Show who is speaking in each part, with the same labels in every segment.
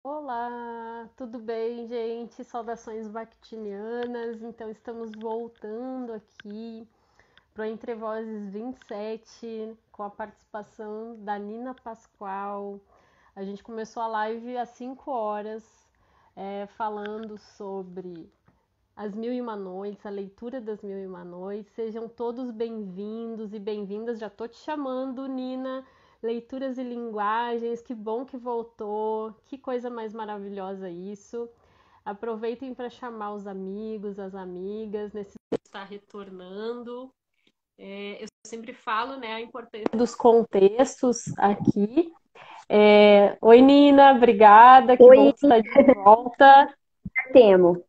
Speaker 1: Olá, tudo bem, gente? Saudações bactinianas. Então, estamos voltando aqui para o Entre Vozes 27, com a participação da Nina Pascoal. A gente começou a live às 5 horas, falando sobre As Mil e Uma Noites, a leitura das Mil e Uma Noites. Sejam todos bem-vindos e bem-vindas. Já tô te chamando, Nina. Leituras e linguagens, que bom que voltou. Que coisa mais maravilhosa isso. Aproveitem para chamar os amigos, as amigas, nesse está retornando. Eu sempre falo, né, a importância dos contextos aqui. Oi, Nina, obrigada. Que bom
Speaker 2: Oi,
Speaker 1: que você está de volta.
Speaker 2: Temo.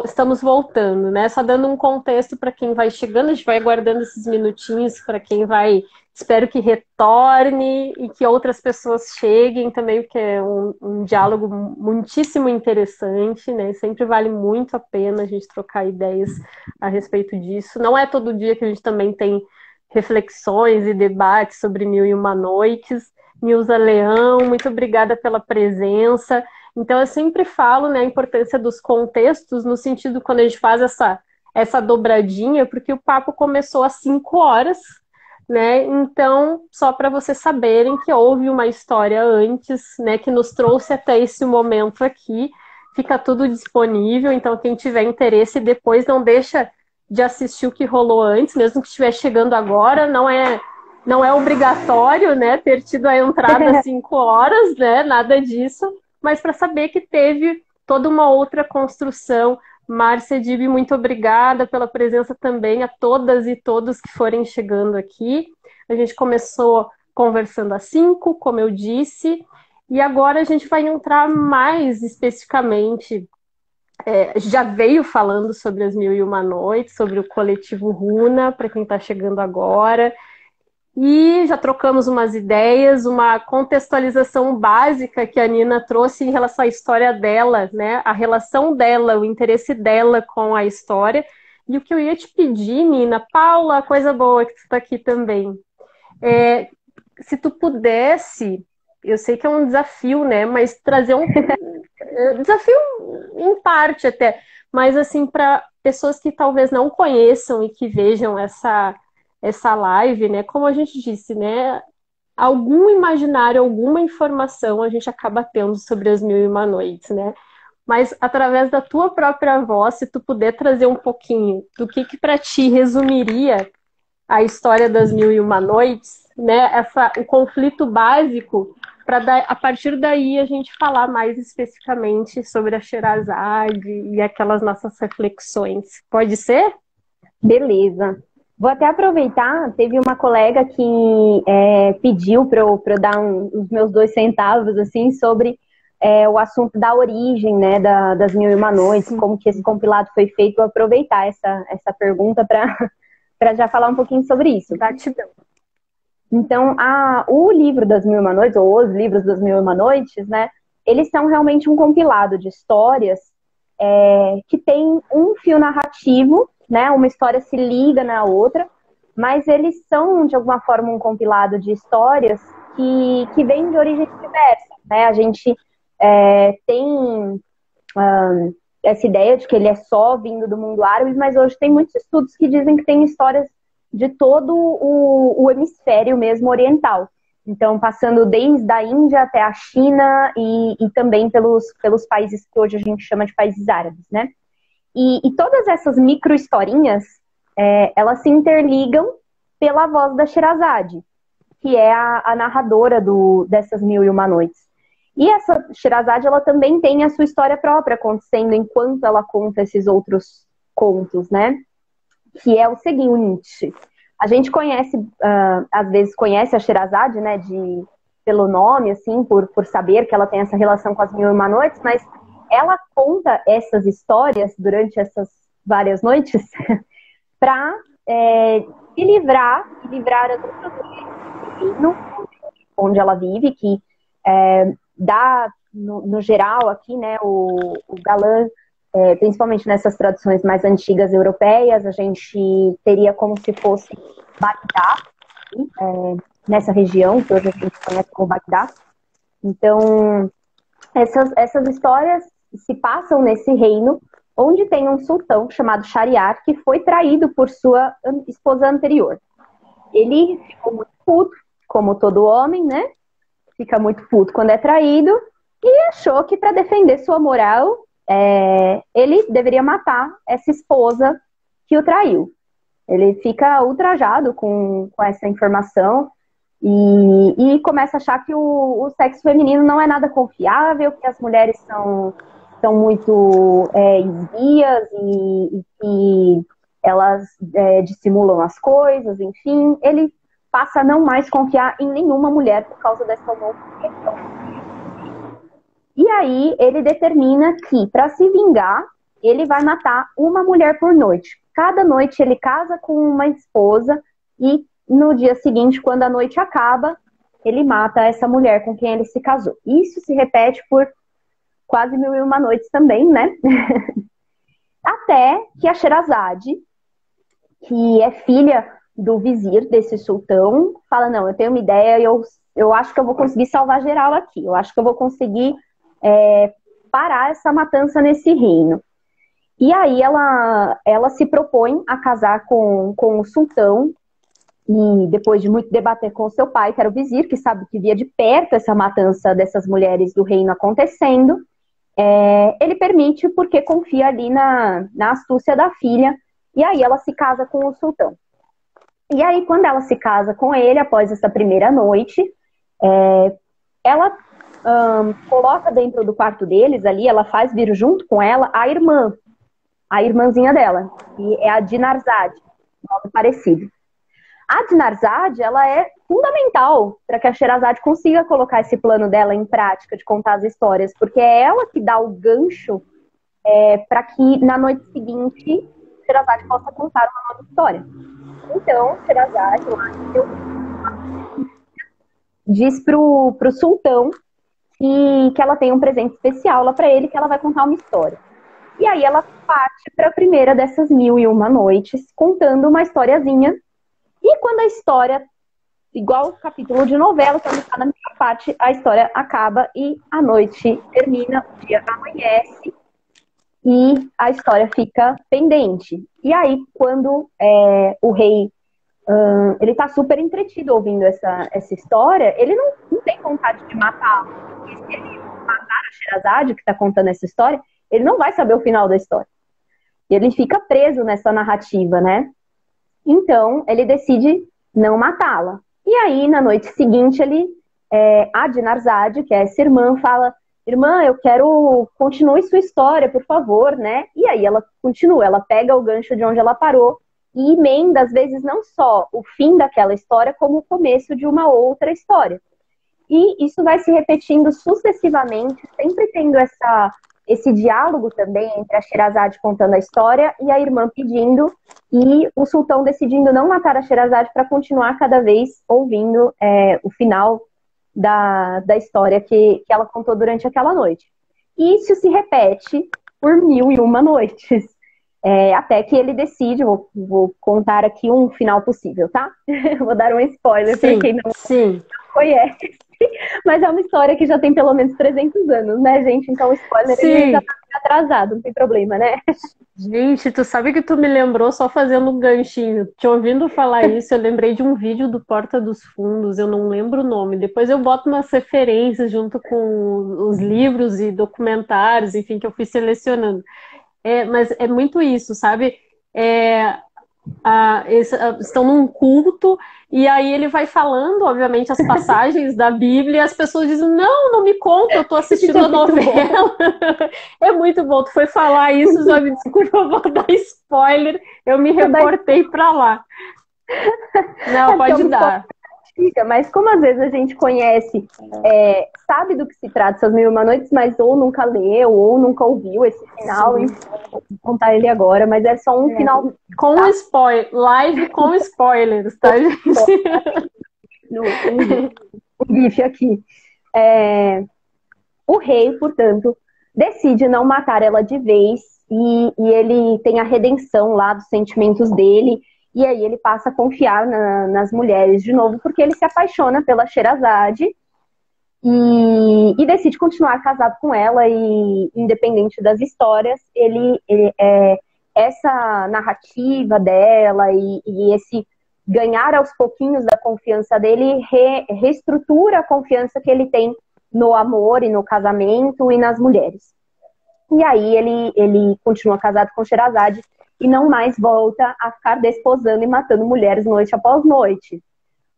Speaker 1: Estamos voltando, né? Só dando um contexto para quem vai chegando, a gente vai aguardando esses minutinhos para quem vai, espero que retorne e que outras pessoas cheguem também, porque é um diálogo muitíssimo interessante, né? Sempre vale muito a pena a gente trocar ideias a respeito disso. Não é todo dia que a gente também tem reflexões e debates sobre Mil e Uma Noites. Nilza Leão, muito obrigada pela presença. Então, eu sempre falo, né, a importância dos contextos, no sentido quando a gente faz essa dobradinha, porque o papo começou às 5 horas, né? Então, só para vocês saberem que houve uma história antes, né, que nos trouxe até esse momento aqui. Fica tudo disponível, então quem tiver interesse depois não deixa de assistir o que rolou antes, mesmo que estiver chegando agora, não é obrigatório, né, ter tido a entrada às 5 horas, né? Nada disso, mas para saber que teve toda uma outra construção. Márcia Dib, muito obrigada pela presença também, a todas e todos que forem chegando aqui. A gente começou conversando às 5, como eu disse, e agora a gente vai entrar mais especificamente. Já veio falando sobre as Mil e Uma Noites, sobre o coletivo Runa, para quem está chegando agora. E já trocamos umas ideias, uma contextualização básica que a Nina trouxe em relação à história dela, né? A relação dela, o interesse dela com a história. E o que eu ia te pedir, Nina, Paula, coisa boa que tu está aqui também. É, Se tu pudesse, eu sei que é um desafio, né? Mas trazer desafio em parte até, mas assim, para pessoas que talvez não conheçam e que vejam essa live, né? Como a gente disse, né? Algum imaginário, alguma informação a gente acaba tendo sobre as Mil e Uma Noites, né? Mas através da tua própria voz, se tu puder trazer um pouquinho do que para ti resumiria a história das Mil e Uma Noites, né? O conflito básico, para a partir daí a gente falar mais especificamente sobre a Sherazade e aquelas nossas reflexões. Pode ser?
Speaker 2: Beleza. Vou até aproveitar, teve uma colega que pediu para eu dar os meus 2 centavos assim sobre o assunto da origem, né, das Mil e Uma Noites,
Speaker 1: Sim,
Speaker 2: como que esse compilado foi feito. Vou aproveitar essa pergunta para para já falar um pouquinho sobre isso.
Speaker 1: gratidão.
Speaker 2: Então, o livro das Mil e Uma Noites, ou os livros das Mil e Uma Noites, né, eles são realmente um compilado de histórias que tem um fio narrativo, né, uma história se liga na outra, mas eles são, de alguma forma, um compilado de histórias que vêm de origens diversas, né? A gente tem essa ideia de que ele é só vindo do mundo árabe, mas hoje tem muitos estudos que dizem que tem histórias de todo o hemisfério mesmo oriental. Então, passando desde a Índia até a China e também pelos países que hoje a gente chama de países árabes, né? E todas essas micro-historinhas, elas se interligam pela voz da Sherazade, que é a narradora dessas Mil e Uma Noites. E essa Sherazade, ela também tem a sua história própria acontecendo enquanto ela conta esses outros contos, né? Que é o seguinte: a gente conhece, às vezes conhece a Sherazade, né, pelo nome, assim, por saber que ela tem essa relação com as Mil e Uma Noites, mas ela conta essas histórias durante essas várias noites para se livrar as outras mulheres do reino onde ela vive, que dá, no geral, aqui, né, o galã, principalmente nessas traduções mais antigas europeias, a gente teria como se fosse Bagdá, nessa região, que hoje a gente conhece como Bagdá. Então, Essas histórias se passam nesse reino onde tem um sultão chamado Shahryar que foi traído por sua esposa anterior. Ele ficou muito puto, como todo homem, né? Fica muito puto quando é traído e achou que para defender sua moral, ele deveria matar essa esposa que o traiu. Ele fica ultrajado com essa informação e começa a achar que o sexo feminino não é nada confiável, que as mulheres são muito esguias e que elas dissimulam as coisas, enfim. Ele passa a não mais confiar em nenhuma mulher por causa dessa nova questão. E aí ele determina que, para se vingar, ele vai matar uma mulher por noite. Cada noite ele casa com uma esposa e no dia seguinte, quando a noite acaba, ele mata essa mulher com quem ele se casou. Isso se repete por quase 1001 noites também, né? Até que a Sherazade, que é filha do vizir desse sultão, fala, não, eu tenho uma ideia, eu acho que eu vou conseguir salvar geral aqui. Eu acho que eu vou conseguir parar essa matança nesse reino. E aí ela se propõe a casar com o sultão, e depois de muito debater com o seu pai, que era o vizir, que sabe que via de perto essa matança dessas mulheres do reino acontecendo, ele permite porque confia ali na astúcia da filha, e aí ela se casa com o sultão. E aí quando ela se casa com ele, após essa primeira noite, ela coloca dentro do quarto deles ali, ela faz vir junto com ela a irmãzinha dela, que é a Dinarzade, nome parecido. A Dinarzade, ela é fundamental para que a Sherazade consiga colocar esse plano dela em prática de contar as histórias, porque é ela que dá o gancho para que na noite seguinte Sherazade possa contar uma nova história. Então, Sherazade diz pro sultão que ela tem um presente especial lá para ele, que ela vai contar uma história. E aí ela parte para a primeira dessas 1001 noites, contando uma historiazinha. E quando a história, igual o capítulo de novela, quando está na minha parte, a história acaba e a noite termina, o dia amanhece e a história fica pendente. E aí, quando o rei ele está super entretido ouvindo essa história, ele não tem vontade de matá-lo. Porque se ele matar a Sherazade, que está contando essa história, ele não vai saber o final da história. E ele fica preso nessa narrativa, né? Então, ele decide não matá-la. E aí, na noite seguinte, a Dinarzade, que é essa irmã, fala: irmã, eu quero... continue sua história, por favor, né? E aí ela continua, ela pega o gancho de onde ela parou e emenda, às vezes, não só o fim daquela história, como o começo de uma outra história. E isso vai se repetindo sucessivamente, sempre tendo esse diálogo também entre a Sherazade contando a história e a irmã pedindo, e o sultão decidindo não matar a Sherazade para continuar cada vez ouvindo o final da história que ela contou durante aquela noite. E isso se repete por 1001 noites, até que ele decide, vou contar aqui um final possível, tá? Vou dar um spoiler para quem não conhece. Mas é uma história que já tem pelo menos 300 anos, né, gente? Então o spoiler ele já tá atrasado, não tem problema, né?
Speaker 1: Gente, tu sabe que tu me lembrou, só fazendo um ganchinho, te ouvindo falar isso, eu lembrei de um vídeo do Porta dos Fundos, eu não lembro o nome, depois eu boto umas referências junto com os livros e documentários, enfim, que eu fui selecionando. Mas é muito isso, sabe? Estão num culto e aí ele vai falando, obviamente, as passagens da Bíblia e as pessoas dizem, não me conta, eu tô assistindo a novela. É muito bom, tu foi falar isso, já me desculpa, eu vou dar spoiler, eu me reportei pra lá. Não, pode dar.
Speaker 2: Mas como às vezes a gente conhece, sabe do que se trata essas 1001 noites, mas ou nunca leu, ou nunca ouviu esse final, enfim, vou contar ele agora, mas é só um final...
Speaker 1: Com spoiler, live com spoilers, tá, gente?
Speaker 2: Um GIF aqui. O rei, portanto, decide não matar ela de vez, e ele tem a redenção lá dos sentimentos dele. E aí ele passa a confiar nas mulheres de novo, porque ele se apaixona pela Sherazade. e decide continuar casado com ela e, independente das histórias, essa narrativa dela e esse ganhar aos pouquinhos da confiança dele reestrutura a confiança que ele tem no amor e no casamento e nas mulheres. E aí ele continua casado com Sherazade e não mais volta a ficar desposando e matando mulheres noite após noite.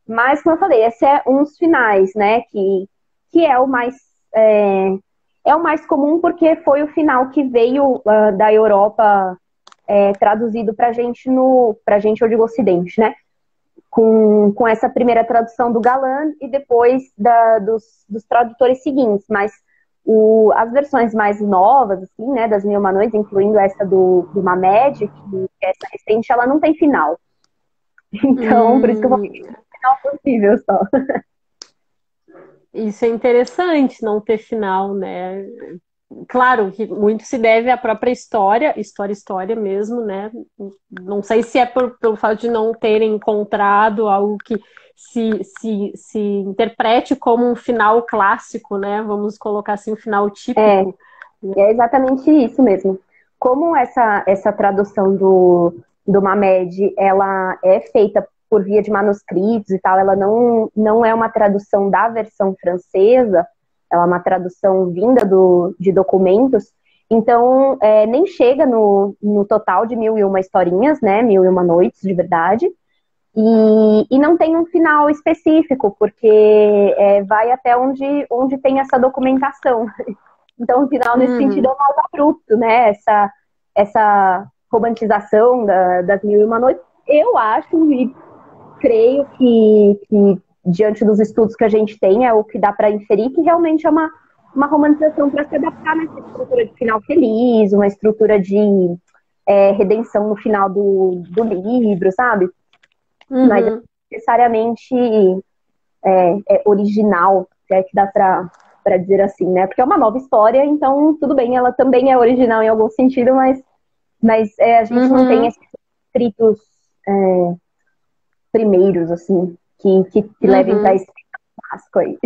Speaker 2: Mas, como eu falei, esse é um dos finais, né? Que é o mais o mais comum porque foi o final que veio da Europa traduzido pra gente eu digo Ocidente, né? Com essa primeira tradução do Galland e depois dos tradutores seguintes. Mas as versões mais novas, assim, né, das Mil e Uma Noites, incluindo essa do Mamed, que é essa recente, ela não tem final. Então, por isso que eu vou final possível só.
Speaker 1: Isso é interessante, não ter final, né? Claro que muito se deve à própria história mesmo, né? Não sei se é pelo fato de não terem encontrado algo que se interprete como um final clássico, né? Vamos colocar assim, um final típico.
Speaker 2: É exatamente isso mesmo. Como essa tradução do Mamed, ela é feita por via de manuscritos e tal, ela não é uma tradução da versão francesa, ela é uma tradução vinda de documentos, então nem chega no total de 1001 historinhas, né, 1001 noites de verdade, e não tem um final específico, porque vai até onde tem essa documentação. Então o final nesse sentido é mais abrupto, né, essa romantização das 1001 noites, eu acho e creio que diante dos estudos que a gente tem, é o que dá para inferir que realmente é uma romantização para se adaptar nessa estrutura de final feliz, uma estrutura de redenção no final do livro, sabe? Mas não necessariamente original, se é que dá para dizer assim, né? Porque é uma nova história, então tudo bem, ela também é original em algum sentido, mas a gente não tem esses escritos primeiros, assim, que levem para esse clássico aí.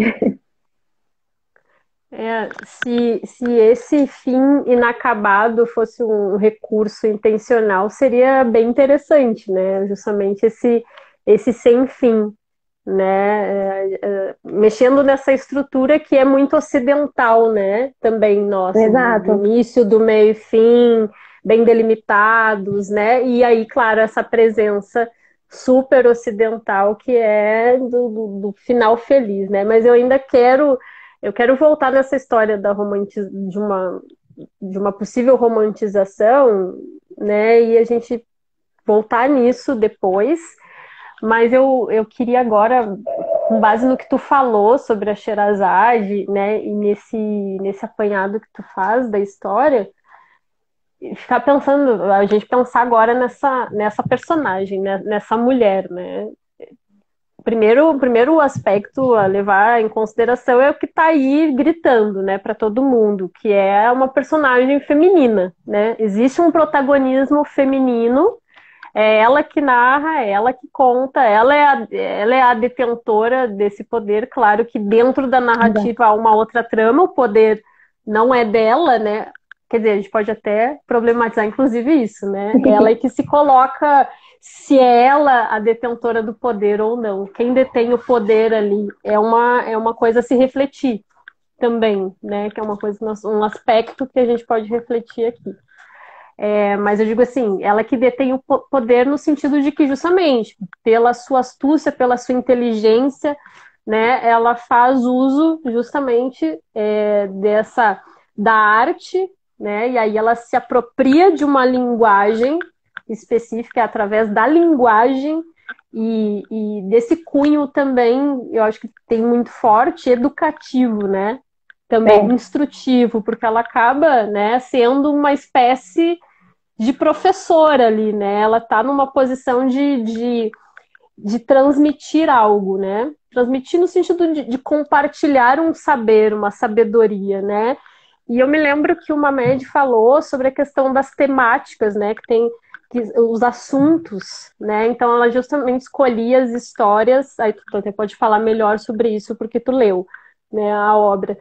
Speaker 1: Se esse fim inacabado fosse um recurso intencional, seria bem interessante, né? Justamente esse sem fim, né? Mexendo nessa estrutura que é muito ocidental, né? Também nossa,
Speaker 2: Exato.
Speaker 1: do início, do meio e fim, bem delimitados, né? E aí, claro, essa presença super ocidental que é do final feliz, né? Mas eu ainda quero voltar nessa história de uma possível romantização, né? E a gente voltar nisso depois. Mas eu queria agora, com base no que tu falou sobre a Sherazade, né? E nesse apanhado que tu faz da história, ficar pensando, a gente pensar agora nessa personagem, né? Nessa mulher, né? O primeiro aspecto a levar em consideração é o que está aí gritando, né, para todo mundo, que é uma personagem feminina, né? Existe um protagonismo feminino, é ela que narra, é ela que conta, ela é a detentora desse poder. Claro que dentro da narrativa há uma outra trama, o poder não é dela, né? Quer dizer, a gente pode até problematizar, inclusive, isso, né? Ela é que se coloca se é ela a detentora do poder ou não. Quem detém o poder ali é uma coisa a se refletir também, né? Que é uma coisa, um aspecto que a gente pode refletir aqui. Mas eu digo assim, ela que detém o poder no sentido de que justamente pela sua astúcia, pela sua inteligência, né? Ela faz uso justamente da arte, né? E aí ela se apropria de uma linguagem específica através da linguagem e desse cunho também, eu acho que tem muito forte, educativo, né? Também instrutivo, porque ela acaba, né, sendo uma espécie de professora ali, né? Ela está numa posição de transmitir algo, né? Transmitir no sentido de compartilhar um saber, uma sabedoria, né? E eu me lembro que o Mamed falou sobre a questão das temáticas, né? Os assuntos, né? Então ela justamente escolhia as histórias. Aí tu até pode falar melhor sobre isso porque tu leu, né, a obra,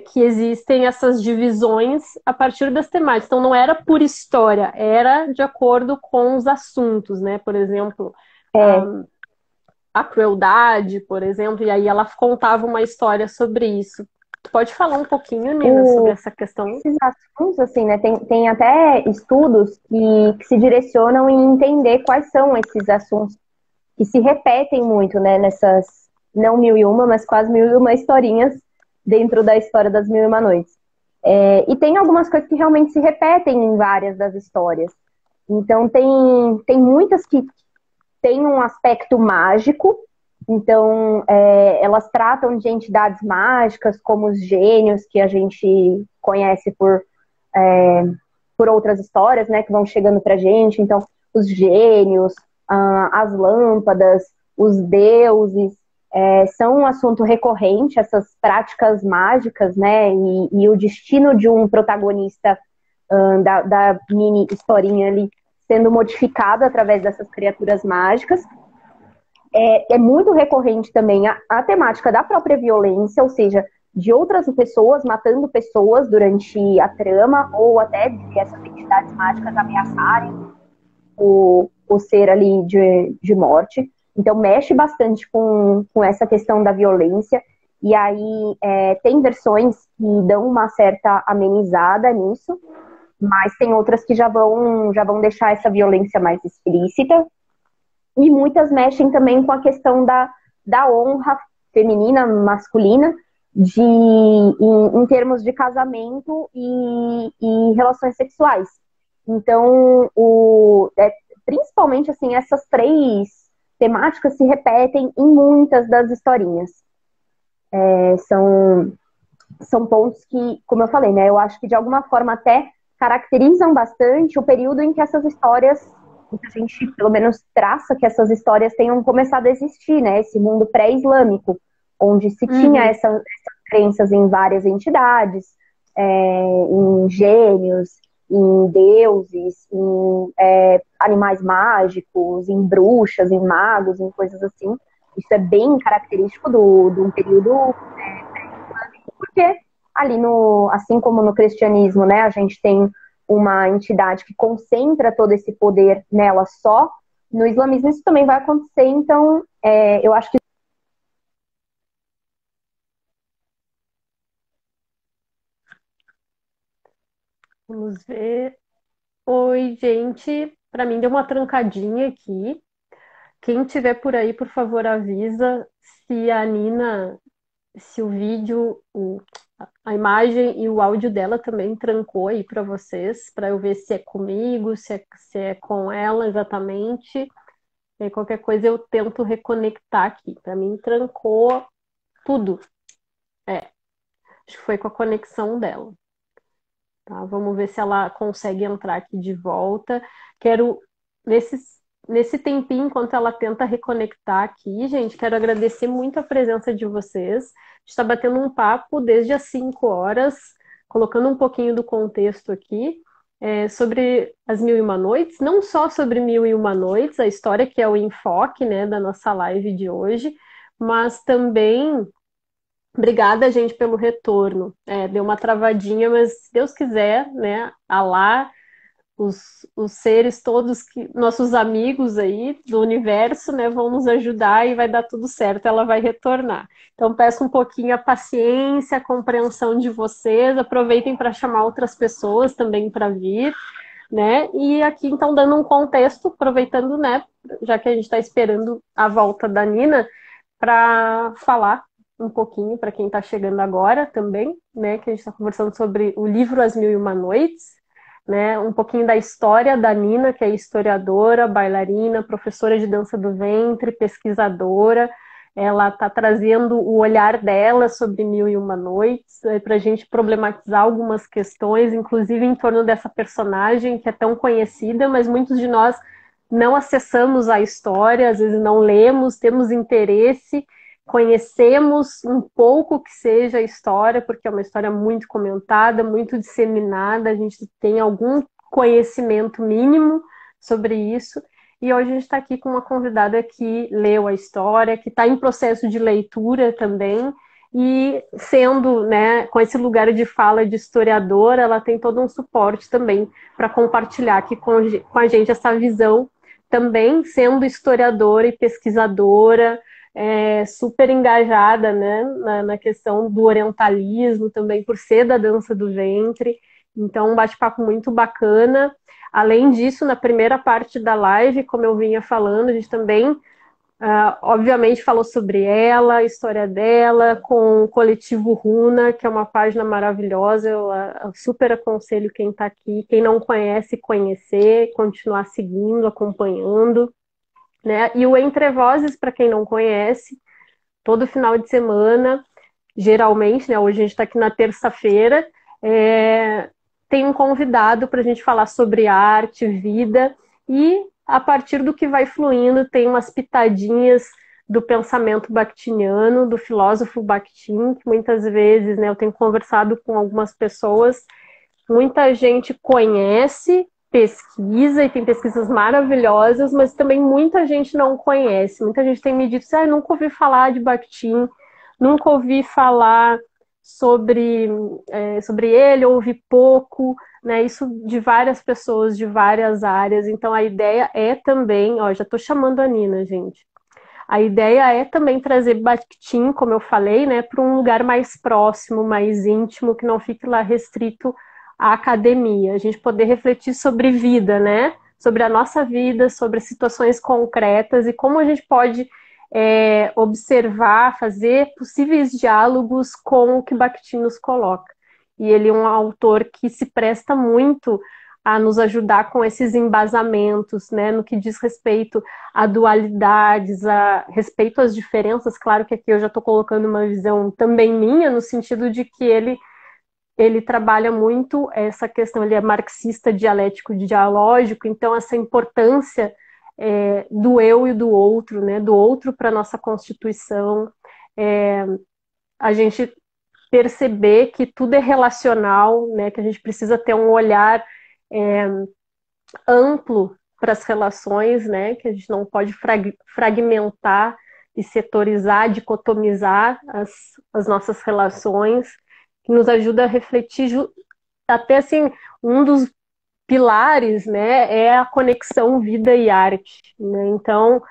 Speaker 1: que existem essas divisões a partir das temáticas. Então, não era por história, era de acordo com os assuntos, né? Por exemplo,
Speaker 2: É,
Speaker 1: a crueldade, por exemplo, e aí ela contava uma história sobre isso. Tu pode falar um pouquinho, Nina, sobre essa questão?
Speaker 2: esses assuntos, assim, né, tem até estudos que se direcionam em entender quais são esses assuntos que se repetem muito, né, nessas, não mil e uma, mas quase mil e uma historinhas dentro da história das Mil e Uma Noites. E tem algumas coisas que realmente se repetem em várias das histórias. Então, tem muitas que têm um aspecto mágico, então elas tratam de entidades mágicas, como os gênios, que a gente conhece por outras histórias, né, que vão chegando pra gente. Então, os gênios, as lâmpadas, os deuses, são um assunto recorrente, essas práticas mágicas, né, e o destino de um protagonista da mini historinha ali sendo modificado através dessas criaturas mágicas. É muito recorrente também a temática da própria violência, ou seja, de outras pessoas matando pessoas durante a trama, ou até de essas entidades mágicas ameaçarem o ser ali de morte. Então, mexe bastante com essa questão da violência. E aí, tem versões que dão uma certa amenizada nisso, mas tem outras que já vão deixar essa violência mais explícita. E muitas mexem também com a questão da honra feminina, masculina, em termos de casamento e relações sexuais. Então, principalmente assim, essas três temáticas se repetem em muitas das historinhas. São pontos que, como eu falei, né, eu acho que de alguma forma até caracterizam bastante o período em que essas histórias, em que a gente pelo menos traça que essas histórias tenham começado a existir, né, esse mundo pré-islâmico, onde se tinha essas crenças em várias entidades, em gênios, em deuses, em animais mágicos, em bruxas, em magos, em coisas assim. Isso é bem característico de um período porque ali assim como no cristianismo, né, a gente tem uma entidade que concentra todo esse poder nela só, no islamismo isso também vai acontecer, então eu acho que
Speaker 1: Vamos ver. Oi, gente. Para mim deu uma trancadinha aqui. Quem tiver por aí, por favor, avisa se a Nina, se o vídeo, a imagem e o áudio dela também trancou aí para vocês, para eu ver se é comigo, se é com ela exatamente. E aí, qualquer coisa eu tento reconectar aqui. Para mim trancou tudo. Acho que foi com a conexão dela. Tá? Vamos ver se ela consegue entrar aqui de volta. Quero, nesse, nesse tempinho, enquanto ela tenta reconectar aqui, gente, quero agradecer muito a presença de vocês. A gente está batendo um papo desde as 5 horas, colocando um pouquinho do contexto aqui, sobre as Mil e Uma Noites, não só sobre Mil e Uma Noites, a história que é o enfoque, né, da nossa live de hoje, mas também obrigada, gente, pelo retorno. Deu uma travadinha, mas se Deus quiser, né? Alá, os seres todos, nossos amigos aí do universo, né, vão nos ajudar e vai dar tudo certo, ela vai retornar. Então, peço um pouquinho a paciência, a compreensão de vocês. Aproveitem para chamar outras pessoas também para vir, né? E aqui, então, dando um contexto, aproveitando, né, já que a gente está esperando a volta da Nina, para falar um pouquinho para quem está chegando agora também, né? Que a gente está conversando sobre o livro As Mil e Uma Noites, né? Um pouquinho da história da Nina, que é historiadora, bailarina, professora de dança do ventre, pesquisadora. Ela está trazendo o olhar dela sobre Mil e Uma Noites, para a gente problematizar algumas questões, inclusive em torno dessa personagem que é tão conhecida, mas muitos de nós não acessamos a história, às vezes não lemos, temos interesse, conhecemos um pouco que seja a história, porque é uma história muito comentada, muito disseminada, a gente tem algum conhecimento mínimo sobre isso. E hoje a gente está aqui com uma convidada que leu a história, que está em processo de leitura também, e sendo, né, com esse lugar de fala de historiadora, ela tem todo um suporte também para compartilhar aqui com a gente essa visão, também sendo historiadora e pesquisadora, super engajada, né, na questão do orientalismo, também por ser da dança do ventre. Então, um bate-papo muito bacana. Além disso, na primeira parte da live, como eu vinha falando, a gente também obviamente falou sobre ela, a história dela, com o Coletivo Runa, que é uma página maravilhosa. Eu super aconselho quem está aqui, quem não conhece, conhecer, continuar seguindo, acompanhando, né? E o Entre Vozes, para quem não conhece, todo final de semana, geralmente, né? Hoje a gente está aqui na terça-feira, tem um convidado para a gente falar sobre arte, vida, e a partir do que vai fluindo, tem umas pitadinhas do pensamento bakhtiniano, do filósofo Bakhtin, que muitas vezes, né, eu tenho conversado com algumas pessoas, muita gente conhece, pesquisa, e tem pesquisas maravilhosas, mas também muita gente não conhece. Muita gente tem me dito, nunca ouvi falar de Bakhtin, nunca ouvi falar sobre ele, ouvi pouco, né? Isso de várias pessoas, de várias áreas. Então a ideia é também, já estou chamando a Nina, gente. A ideia é também trazer Bakhtin, como eu falei, né, para um lugar mais próximo, mais íntimo, que não fique lá restrito à academia. A gente poder refletir sobre vida, né? Sobre a nossa vida, sobre situações concretas e como a gente pode observar, fazer possíveis diálogos com o que Bakhtin nos coloca. E ele é um autor que se presta muito a nos ajudar com esses embasamentos, né, no que diz respeito a dualidades, a respeito às diferenças. Claro que aqui eu já estou colocando uma visão também minha, no sentido de que ele trabalha muito essa questão, ele é marxista dialético dialógico, então essa importância do eu e do outro, né, do outro para a nossa Constituição, a gente perceber que tudo é relacional, né, que a gente precisa ter um olhar amplo para as relações, né, que a gente não pode fragmentar e setorizar, dicotomizar as nossas relações, que nos ajuda a refletir até assim, um dos pilares, né, é a conexão vida e arte, né? Então,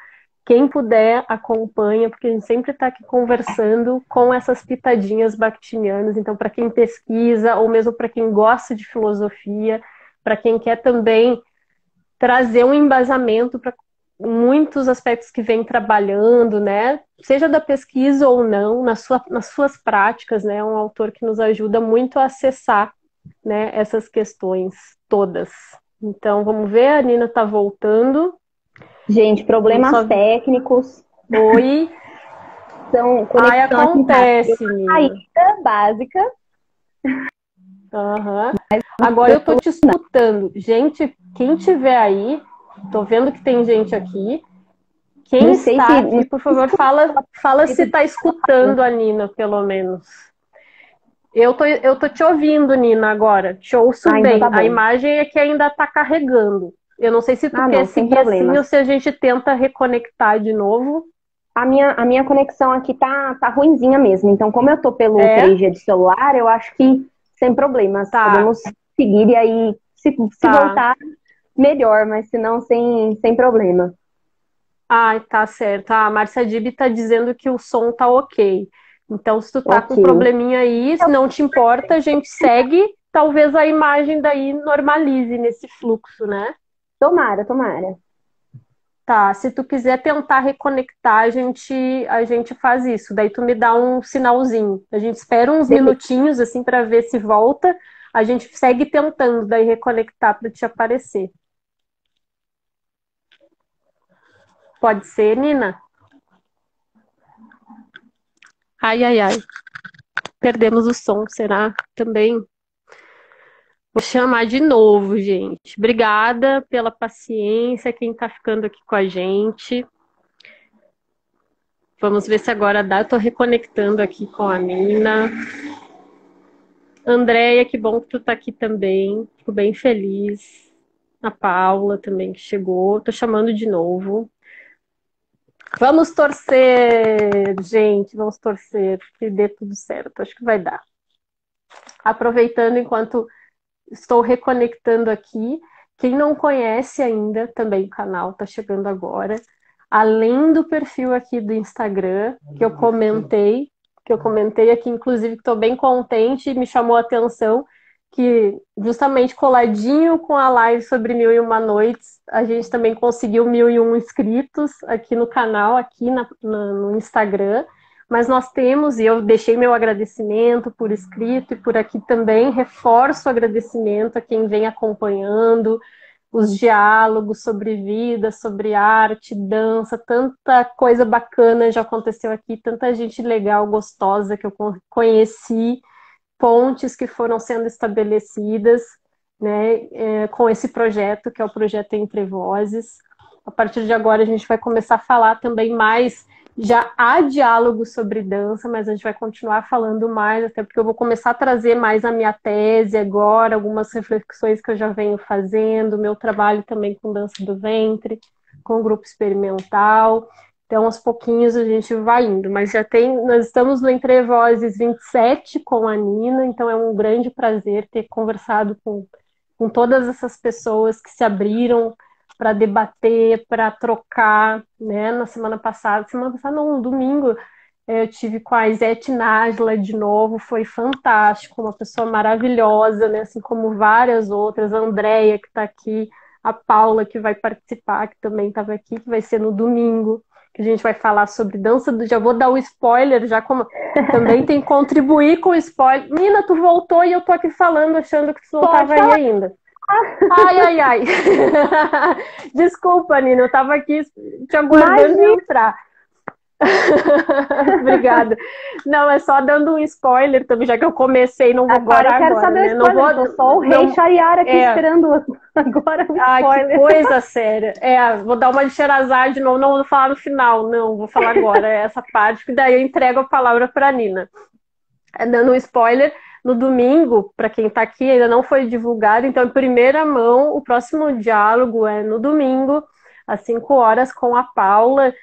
Speaker 1: quem puder, acompanha, porque a gente sempre está aqui conversando com essas pitadinhas bakhtinianas. Então, para quem pesquisa, ou mesmo para quem gosta de filosofia, para quem quer também trazer um embasamento para muitos aspectos que vem trabalhando, né? Seja da pesquisa ou não, nas suas práticas, né? É um autor que nos ajuda muito a acessar, né, essas questões todas. Então, vamos ver, a Nina está voltando.
Speaker 2: Gente, problemas técnicos.
Speaker 1: Oi.
Speaker 2: São
Speaker 1: conexão acontece, Nina.
Speaker 2: Saída básica.
Speaker 1: Uhum. Agora eu tô te escutando. Gente, quem tiver aí, tô vendo que tem gente aqui. Quem está aqui, por favor, fala se está escutando a Nina, pelo menos. Eu tô te ouvindo, Nina, agora. Te ouço bem. Então tá, a imagem é que ainda está carregando. Eu não sei se tu quer seguir assim ou se a gente tenta reconectar de novo.
Speaker 2: A minha conexão aqui tá ruinzinha mesmo. Então, como eu tô pelo 3G de celular, eu acho que sem problemas. Tá. Podemos seguir e aí, se voltar, melhor, mas se não, sem problema.
Speaker 1: Tá certo. A Márcia Dib tá dizendo que o som tá ok. Então, se tu tá com um probleminha aí, se não te importa, a gente segue. Talvez a imagem daí normalize nesse fluxo, né?
Speaker 2: Tomara.
Speaker 1: Tá, se tu quiser tentar reconectar, a gente faz isso. Daí tu me dá um sinalzinho. A gente espera uns minutinhos, assim, para ver se volta. A gente segue tentando daí reconectar para te aparecer. Pode ser, Nina? Ai. Perdemos o som, será? Também. Vou chamar de novo, gente. Obrigada pela paciência, quem tá ficando aqui com a gente. Vamos ver se agora dá. Eu tô reconectando aqui com a Nina. Andréia, que bom que tu tá aqui também. Fico bem feliz. A Paula também que chegou. Tô chamando de novo. Vamos torcer, gente, vamos torcer que dê tudo certo. Acho que vai dar. Aproveitando enquanto estou reconectando aqui, quem não conhece ainda, também o canal está chegando agora. Além do perfil aqui do Instagram, que eu comentei aqui, inclusive, que estou bem contente e me chamou a atenção que justamente coladinho com a live sobre Mil e Uma Noites, a gente também conseguiu 1.001 inscritos aqui no canal, aqui no Instagram. Mas nós temos, e eu deixei meu agradecimento por escrito e por aqui também, reforço o agradecimento a quem vem acompanhando os diálogos sobre vida, sobre arte, dança, tanta coisa bacana já aconteceu aqui, tanta gente legal, gostosa que eu conheci, pontes que foram sendo estabelecidas, né, com esse projeto, que é o projeto Entre Vozes. A partir de agora a gente vai começar a falar também mais, já há diálogo sobre dança, mas a gente vai continuar falando mais, até porque eu vou começar a trazer mais a minha tese agora, algumas reflexões que eu já venho fazendo, meu trabalho também com dança do ventre, com o grupo experimental. Então, aos pouquinhos a gente vai indo, mas nós estamos no Entre Vozes 27 com a Nina, então é um grande prazer ter conversado com todas essas pessoas que se abriram para debater, para trocar, né? Na semana passada não, no domingo, eu tive com a Izete Nájila de novo, foi fantástico, uma pessoa maravilhosa, né? Assim como várias outras, a Andrea que está aqui, a Paula que vai participar, que também estava aqui, que vai ser no domingo, que a gente vai falar sobre dança já vou dar o spoiler, já como também tem que contribuir com o spoiler. Nina, tu voltou e eu tô aqui falando, achando que tu não estava aí ainda. Ai, ai, ai. Desculpa, Nina, eu tava aqui te aguardando entrar. Obrigada. Não, é só dando um spoiler também, já que eu comecei, não vou agora.
Speaker 2: Eu quero saber
Speaker 1: né?
Speaker 2: o spoiler, não vou, só o rei Shariara aqui esperando agora o spoiler.
Speaker 1: Que coisa séria. Vou dar uma de Sherazade de novo, não vou falar no final, não, vou falar agora, essa parte, que daí eu entrego a palavra para Nina. Dando um spoiler, no domingo, para quem está aqui, ainda não foi divulgado, então, em primeira mão, o próximo diálogo é no domingo, às 5 horas, com a Paula.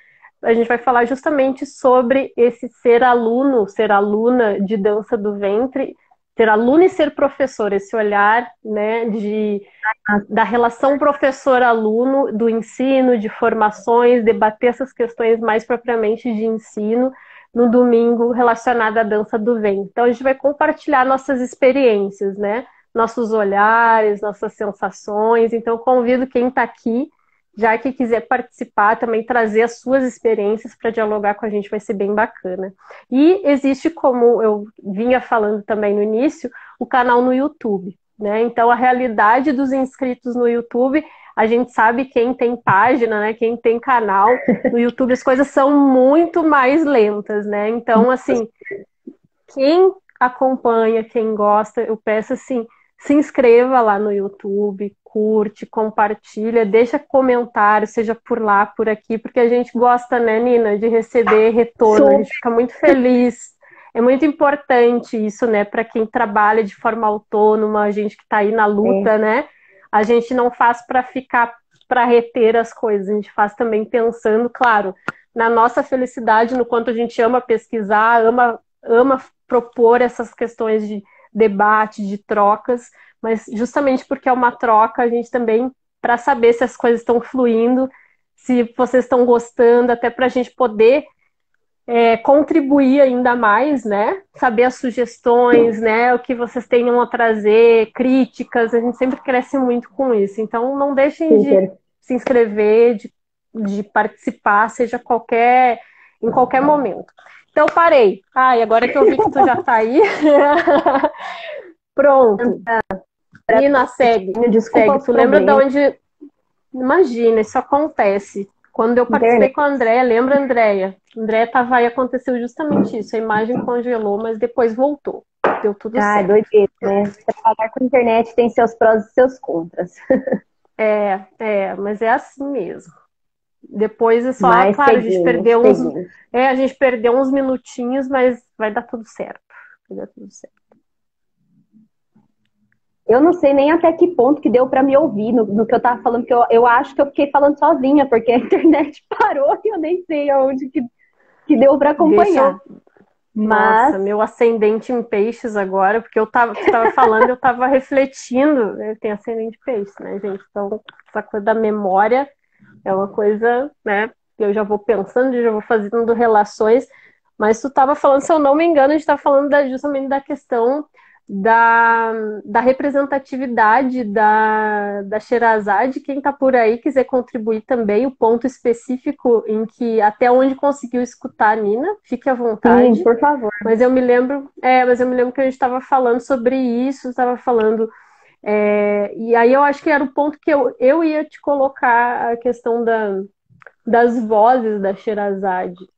Speaker 1: A gente vai falar justamente sobre esse ser aluno, ser aluna de dança do ventre, ser aluno e ser professor, esse olhar, né, da relação professor-aluno, do ensino, de formações, debater essas questões mais propriamente de ensino, no domingo relacionada à dança do ventre. Então a gente vai compartilhar nossas experiências, né? Nossos olhares, nossas sensações. Então eu convido quem está aqui, já que quiser participar, também trazer as suas experiências para dialogar com a gente, vai ser bem bacana. E existe, como eu vinha falando também no início, o canal no YouTube, né? Então a realidade dos inscritos no YouTube, a gente sabe quem tem página, né? Quem tem canal no YouTube, as coisas são muito mais lentas, né? Então, assim, quem acompanha, quem gosta, eu peço assim, se inscreva lá no YouTube, curte, compartilha, deixa comentário, seja por lá, por aqui, porque a gente gosta, né, Nina, de receber retorno, a gente fica muito feliz. É muito importante isso, né, para quem trabalha de forma autônoma, a gente que está aí na luta, né? A gente não faz para ficar, para reter as coisas, a gente faz também pensando, claro, na nossa felicidade, no quanto a gente ama pesquisar, ama propor essas questões de debate, de trocas, mas justamente porque é uma troca, a gente também, para saber se as coisas estão fluindo, se vocês estão gostando, até para a gente poder contribuir ainda mais, né? Saber as sugestões, né? O que vocês tenham a trazer, críticas, a gente sempre cresce muito com isso. Então, não deixem de se inscrever, de participar, seja em qualquer momento. Então, parei. Agora que eu vi que tu já tá aí. Pronto. Nina, segue.
Speaker 2: Desculpa,
Speaker 1: tu lembra de onde... Imagina, isso acontece. Quando eu participei com a Andréia, lembra, Andréia? Andréia estava aí, aconteceu justamente isso. A imagem congelou, mas depois voltou. Deu tudo certo.
Speaker 2: Doideira, né? Trabalhar com internet tem seus prós e seus contras.
Speaker 1: Mas é assim mesmo. Depois é só, claro, a gente perdeu uns minutinhos, mas vai dar tudo certo. Vai dar tudo certo.
Speaker 2: Eu não sei nem até que ponto que deu para me ouvir no que eu tava falando, porque eu acho que eu fiquei falando sozinha, porque a internet parou e eu nem sei aonde que deu para
Speaker 1: Deixa eu.
Speaker 2: acompanhar. Mas,
Speaker 1: Nossa, meu ascendente em peixes agora, porque tu tava falando, eu tava refletindo, né? Tem ascendente em peixes, né, gente? Então, essa coisa da memória é uma coisa, né, que eu já vou pensando, já vou fazendo relações, mas tu tava falando, se eu não me engano, a gente tava falando justamente da questão da, da representatividade da Sherazade. Quem está por aí quiser contribuir também, o ponto específico em que até onde conseguiu escutar a Nina, fique à
Speaker 2: sim,
Speaker 1: vontade.
Speaker 2: por favor.
Speaker 1: Mas eu me lembro que a gente estava falando sobre isso, estava falando. E aí eu acho que era o ponto que eu ia te colocar a questão das vozes da Sherazade.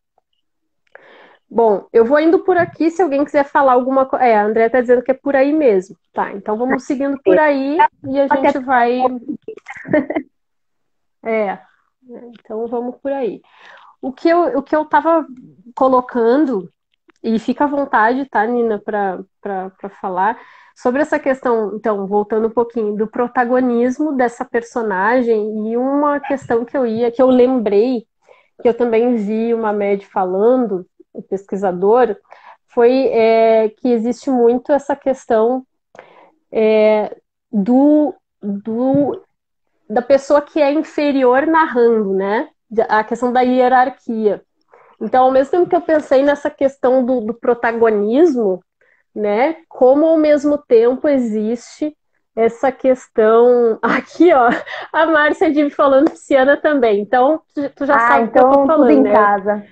Speaker 1: Bom, eu vou indo por aqui, se alguém quiser falar alguma coisa. A André tá dizendo que é por aí mesmo. Tá, então vamos seguindo por aí e a gente vai. É, então vamos por aí. O que eu tava colocando, e fica à vontade, tá, Nina, para falar, sobre essa questão, então, voltando um pouquinho, do protagonismo dessa personagem, e uma questão que eu lembrei, que eu também vi uma Med falando, o pesquisador, foi que existe muito essa questão do, do da pessoa que é inferior narrando, né? A questão da hierarquia. Então, ao mesmo tempo que eu pensei nessa questão do protagonismo, né? Como ao mesmo tempo existe essa questão. Aqui, ó, a Márcia Div falando pisciana também. Então, tu já sabe o que eu tô
Speaker 2: Então tudo
Speaker 1: falando,
Speaker 2: em
Speaker 1: né?
Speaker 2: casa.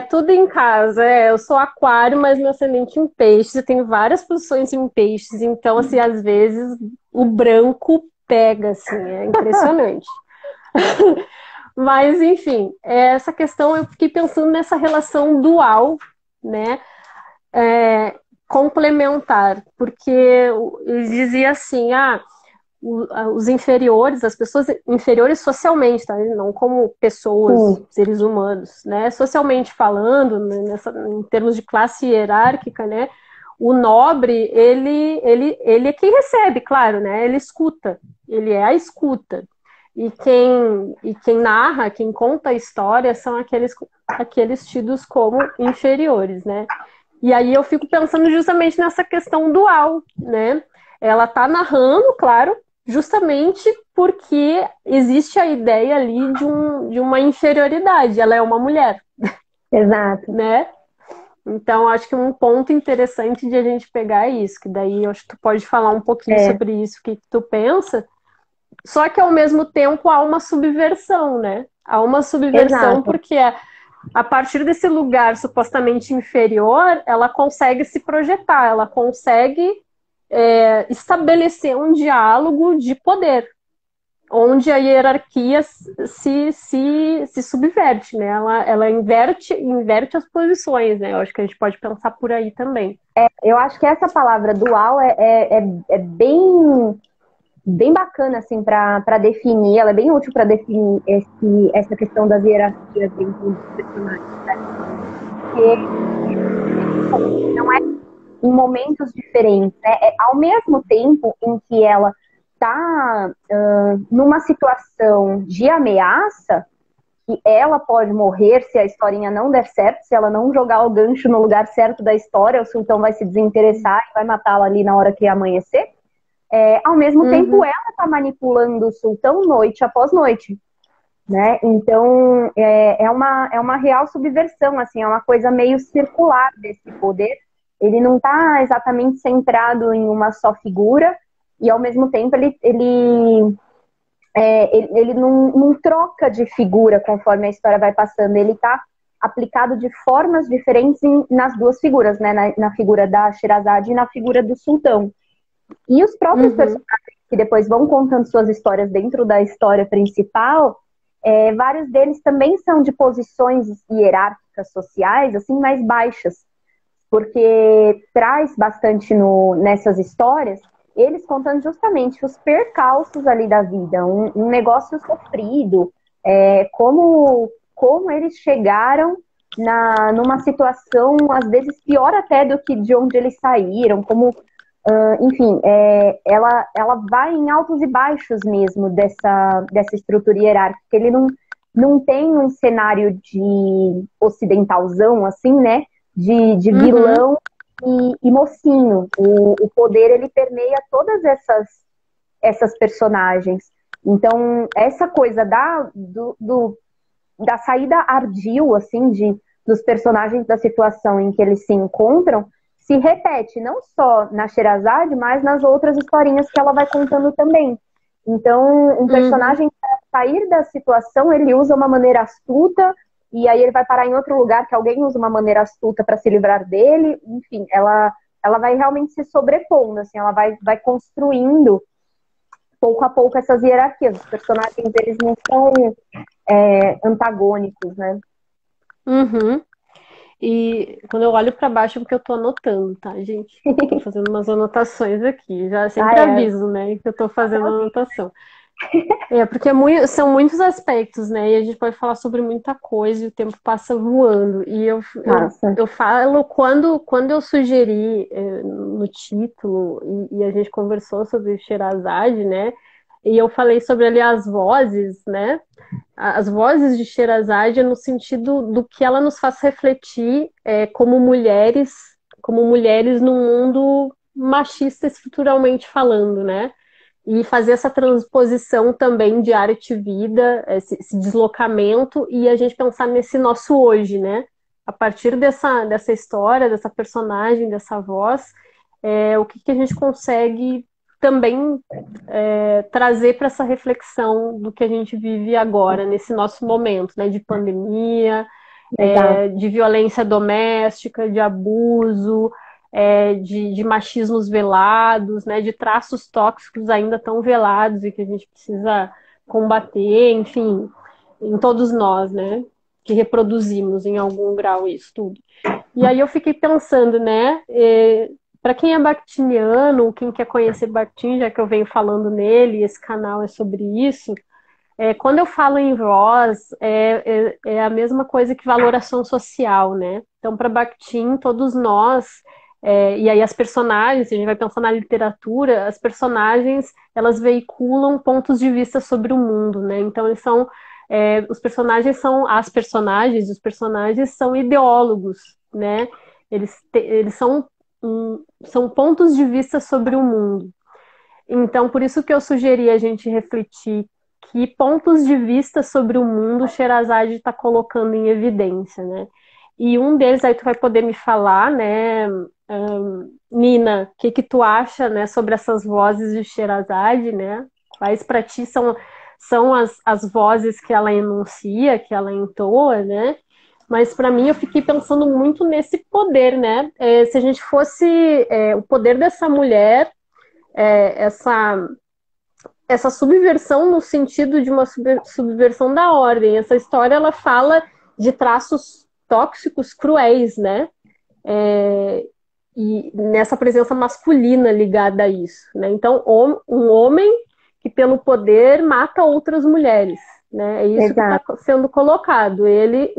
Speaker 1: Tudo em casa. Eu sou aquário, mas meu ascendente em peixes. Eu tenho várias posições em peixes. Então, assim, às vezes o branco pega, assim, é impressionante. Mas, enfim, essa questão eu fiquei pensando nessa relação dual, né? Complementar, porque ele dizia assim, os inferiores, as pessoas inferiores socialmente, tá? Não como pessoas,
Speaker 2: Sim,
Speaker 1: seres humanos, né? Socialmente falando, né? Em termos de classe hierárquica, né? O nobre, ele é quem recebe, claro, né? Ele escuta, ele é a escuta. E quem narra, quem conta a história são aqueles tidos como inferiores, né? E aí eu fico pensando justamente nessa questão dual, né? Ela tá narrando, claro, justamente porque existe a ideia ali de uma inferioridade. Ela é uma mulher,
Speaker 2: exato.
Speaker 1: né? Então, acho que um ponto interessante de a gente pegar é isso, que daí eu acho que tu pode falar um pouquinho
Speaker 2: É,
Speaker 1: sobre isso, o que tu pensa, só que ao mesmo tempo há uma subversão, né? Há uma subversão
Speaker 2: exato.
Speaker 1: porque a partir desse lugar supostamente inferior, ela consegue se projetar, ela consegue estabelecer um diálogo de poder, onde a hierarquia se subverte, né? Ela inverte as posições, né? Eu acho que a gente pode pensar por aí também.
Speaker 2: Eu acho que essa palavra dual é bem bacana, assim, para definir, ela é bem útil para definir essa questão das hierarquias dentro dos personagens, né? Porque não é em momentos diferentes, né? Ao mesmo tempo em que ela está numa situação de ameaça, que ela pode morrer se a historinha não der certo, se ela não jogar o gancho no lugar certo da história, o sultão vai se desinteressar e vai matá-la ali na hora que amanhecer. Ao mesmo tempo, ela está manipulando o sultão noite após noite, né? Então, é uma real subversão, assim, é uma coisa meio circular desse poder. Ele não está exatamente centrado em uma só figura e, ao mesmo tempo, ele não troca de figura conforme a história vai passando. Ele está aplicado de formas diferentes nas duas figuras, né? Na figura da Sherazade e na figura do sultão. E os próprios personagens que depois vão contando suas histórias dentro da história principal, vários deles também são de posições hierárquicas sociais, assim, mais baixas. Porque traz bastante nessas histórias, eles contando justamente os percalços ali da vida, um negócio sofrido, como eles chegaram numa situação, às vezes, pior até do que de onde eles saíram, como Enfim, ela vai em altos e baixos mesmo dessa estrutura hierárquica. Ele não tem um cenário de ocidentalzão, assim, né? De
Speaker 1: Uhum,
Speaker 2: vilão e mocinho. O poder, ele permeia todas essas personagens. Então, essa coisa da saída ardil, assim, dos personagens da situação em que eles se encontram, se repete, não só na Sherazade, mas nas outras historinhas que ela vai contando também. Então, um
Speaker 1: uhum.
Speaker 2: personagem, para sair da situação, ele usa uma maneira astuta, e aí ele vai parar em outro lugar que alguém usa uma maneira astuta para se livrar dele. Enfim, ela vai realmente se sobrepondo, assim, ela vai construindo pouco a pouco essas hierarquias. Os personagens, eles não são antagônicos, né?
Speaker 1: Uhum. E quando eu olho para baixo é porque eu tô anotando, tá, gente? Tô fazendo umas anotações aqui. Já
Speaker 2: Ah,
Speaker 1: sempre
Speaker 2: é.
Speaker 1: aviso, né, que eu tô fazendo anotação. É, porque são muitos aspectos, né? E a gente pode falar sobre muita coisa e o tempo passa voando. E
Speaker 2: Massa.
Speaker 1: eu falo quando eu sugeri no título, e a gente conversou sobre Sherazade, né? E eu falei sobre ali as vozes, né? As vozes de Sherazade no sentido do que ela nos faz refletir como mulheres num mundo machista estruturalmente falando, né? E fazer essa transposição também de arte e vida, esse deslocamento, e a gente pensar nesse nosso hoje, né? A partir dessa história, dessa personagem, dessa voz, o que a gente consegue também trazer para essa reflexão do que a gente vive agora, nesse nosso momento, né? De pandemia,
Speaker 2: Exato.
Speaker 1: de violência doméstica, de abuso, de machismos velados, né, de traços tóxicos ainda tão velados e que a gente precisa combater, enfim, em todos nós, né, que reproduzimos em algum grau isso tudo. E aí eu fiquei pensando, né, para quem é bakhtiniano, quem quer conhecer Bakhtin, já que eu venho falando nele, esse canal é sobre isso, quando eu falo em voz, é a mesma coisa que valoração social, né? Então, para Bakhtin, todos nós, e aí as personagens, se a gente vai pensar na literatura, as personagens, elas veiculam pontos de vista sobre o mundo, né? Então, os personagens são ideólogos, né? Eles são pontos de vista sobre o mundo. Então, por isso que eu sugeri a gente refletir que pontos de vista sobre o mundo Sherazade está colocando em evidência, né? E um deles aí tu vai poder me falar, né, Nina, o que tu acha, né, sobre essas vozes de Sherazade, né? Quais para ti são as vozes que ela enuncia, que ela entoa, né? Mas para mim eu fiquei pensando muito nesse poder, né? Se a gente fosse o poder dessa mulher, é, essa essa subversão no sentido de uma subversão da ordem. Essa história ela fala de traços tóxicos cruéis, né? E nessa presença masculina ligada a isso, né? Então, um homem que pelo poder mata outras mulheres, né? É isso que está
Speaker 2: Exato.
Speaker 1: sendo colocado. Ele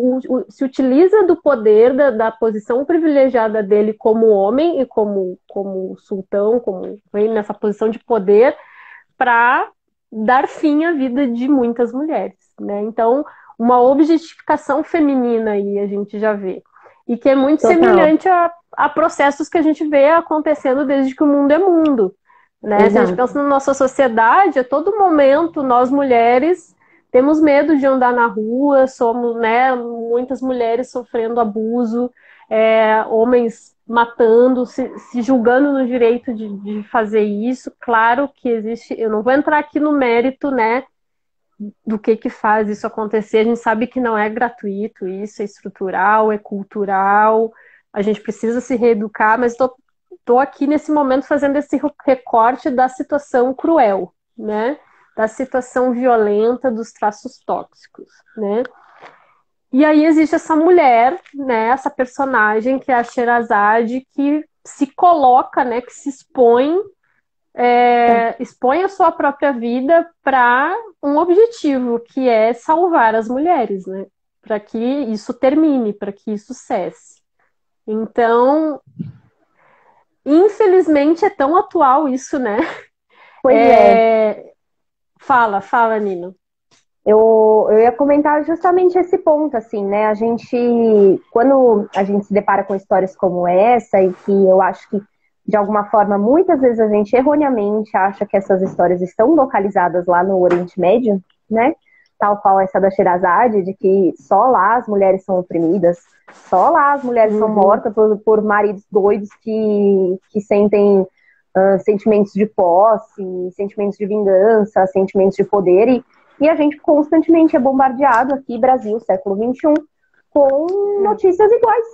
Speaker 1: se utiliza do poder da posição privilegiada dele como homem e como sultão, como vem nessa posição de poder para dar fim à vida de muitas mulheres, né? Então, uma objetificação feminina aí a gente já vê. E que é muito
Speaker 2: Total.
Speaker 1: semelhante a processos que a gente vê acontecendo desde que o mundo é mundo, né? Se a gente
Speaker 2: Exato.
Speaker 1: pensa na nossa sociedade, a todo momento nós mulheres temos medo de andar na rua, somos, né, muitas mulheres sofrendo abuso, homens matando, se julgando no direito de fazer isso. Claro que existe, eu não vou entrar aqui no mérito, né, do que faz isso acontecer. A gente sabe que não é gratuito, isso é estrutural, é cultural, a gente precisa se reeducar, mas estou aqui nesse momento fazendo esse recorte da situação cruel, né, da situação violenta, dos traços tóxicos, né. E aí existe essa mulher, né, essa personagem que é a Sherazade, que se coloca, né, que se expõe a sua própria vida para um objetivo, que é salvar as mulheres, né, para que isso termine, para que isso cesse. Então, infelizmente é tão atual isso, né?
Speaker 2: Pois é.
Speaker 1: Fala, Nino.
Speaker 2: Eu ia comentar justamente esse ponto, assim, né? Quando a gente se depara com histórias como essa, e que eu acho que, de alguma forma, muitas vezes a gente erroneamente acha que essas histórias estão localizadas lá no Oriente Médio, né? Tal qual essa da Sherazade, de que só lá as mulheres são oprimidas, só lá as mulheres são
Speaker 1: Uhum.
Speaker 2: mortas por maridos doidos que sentem sentimentos de posse, sentimentos de vingança, sentimentos de poder, e a gente constantemente é bombardeado aqui, Brasil, século XXI, com notícias iguais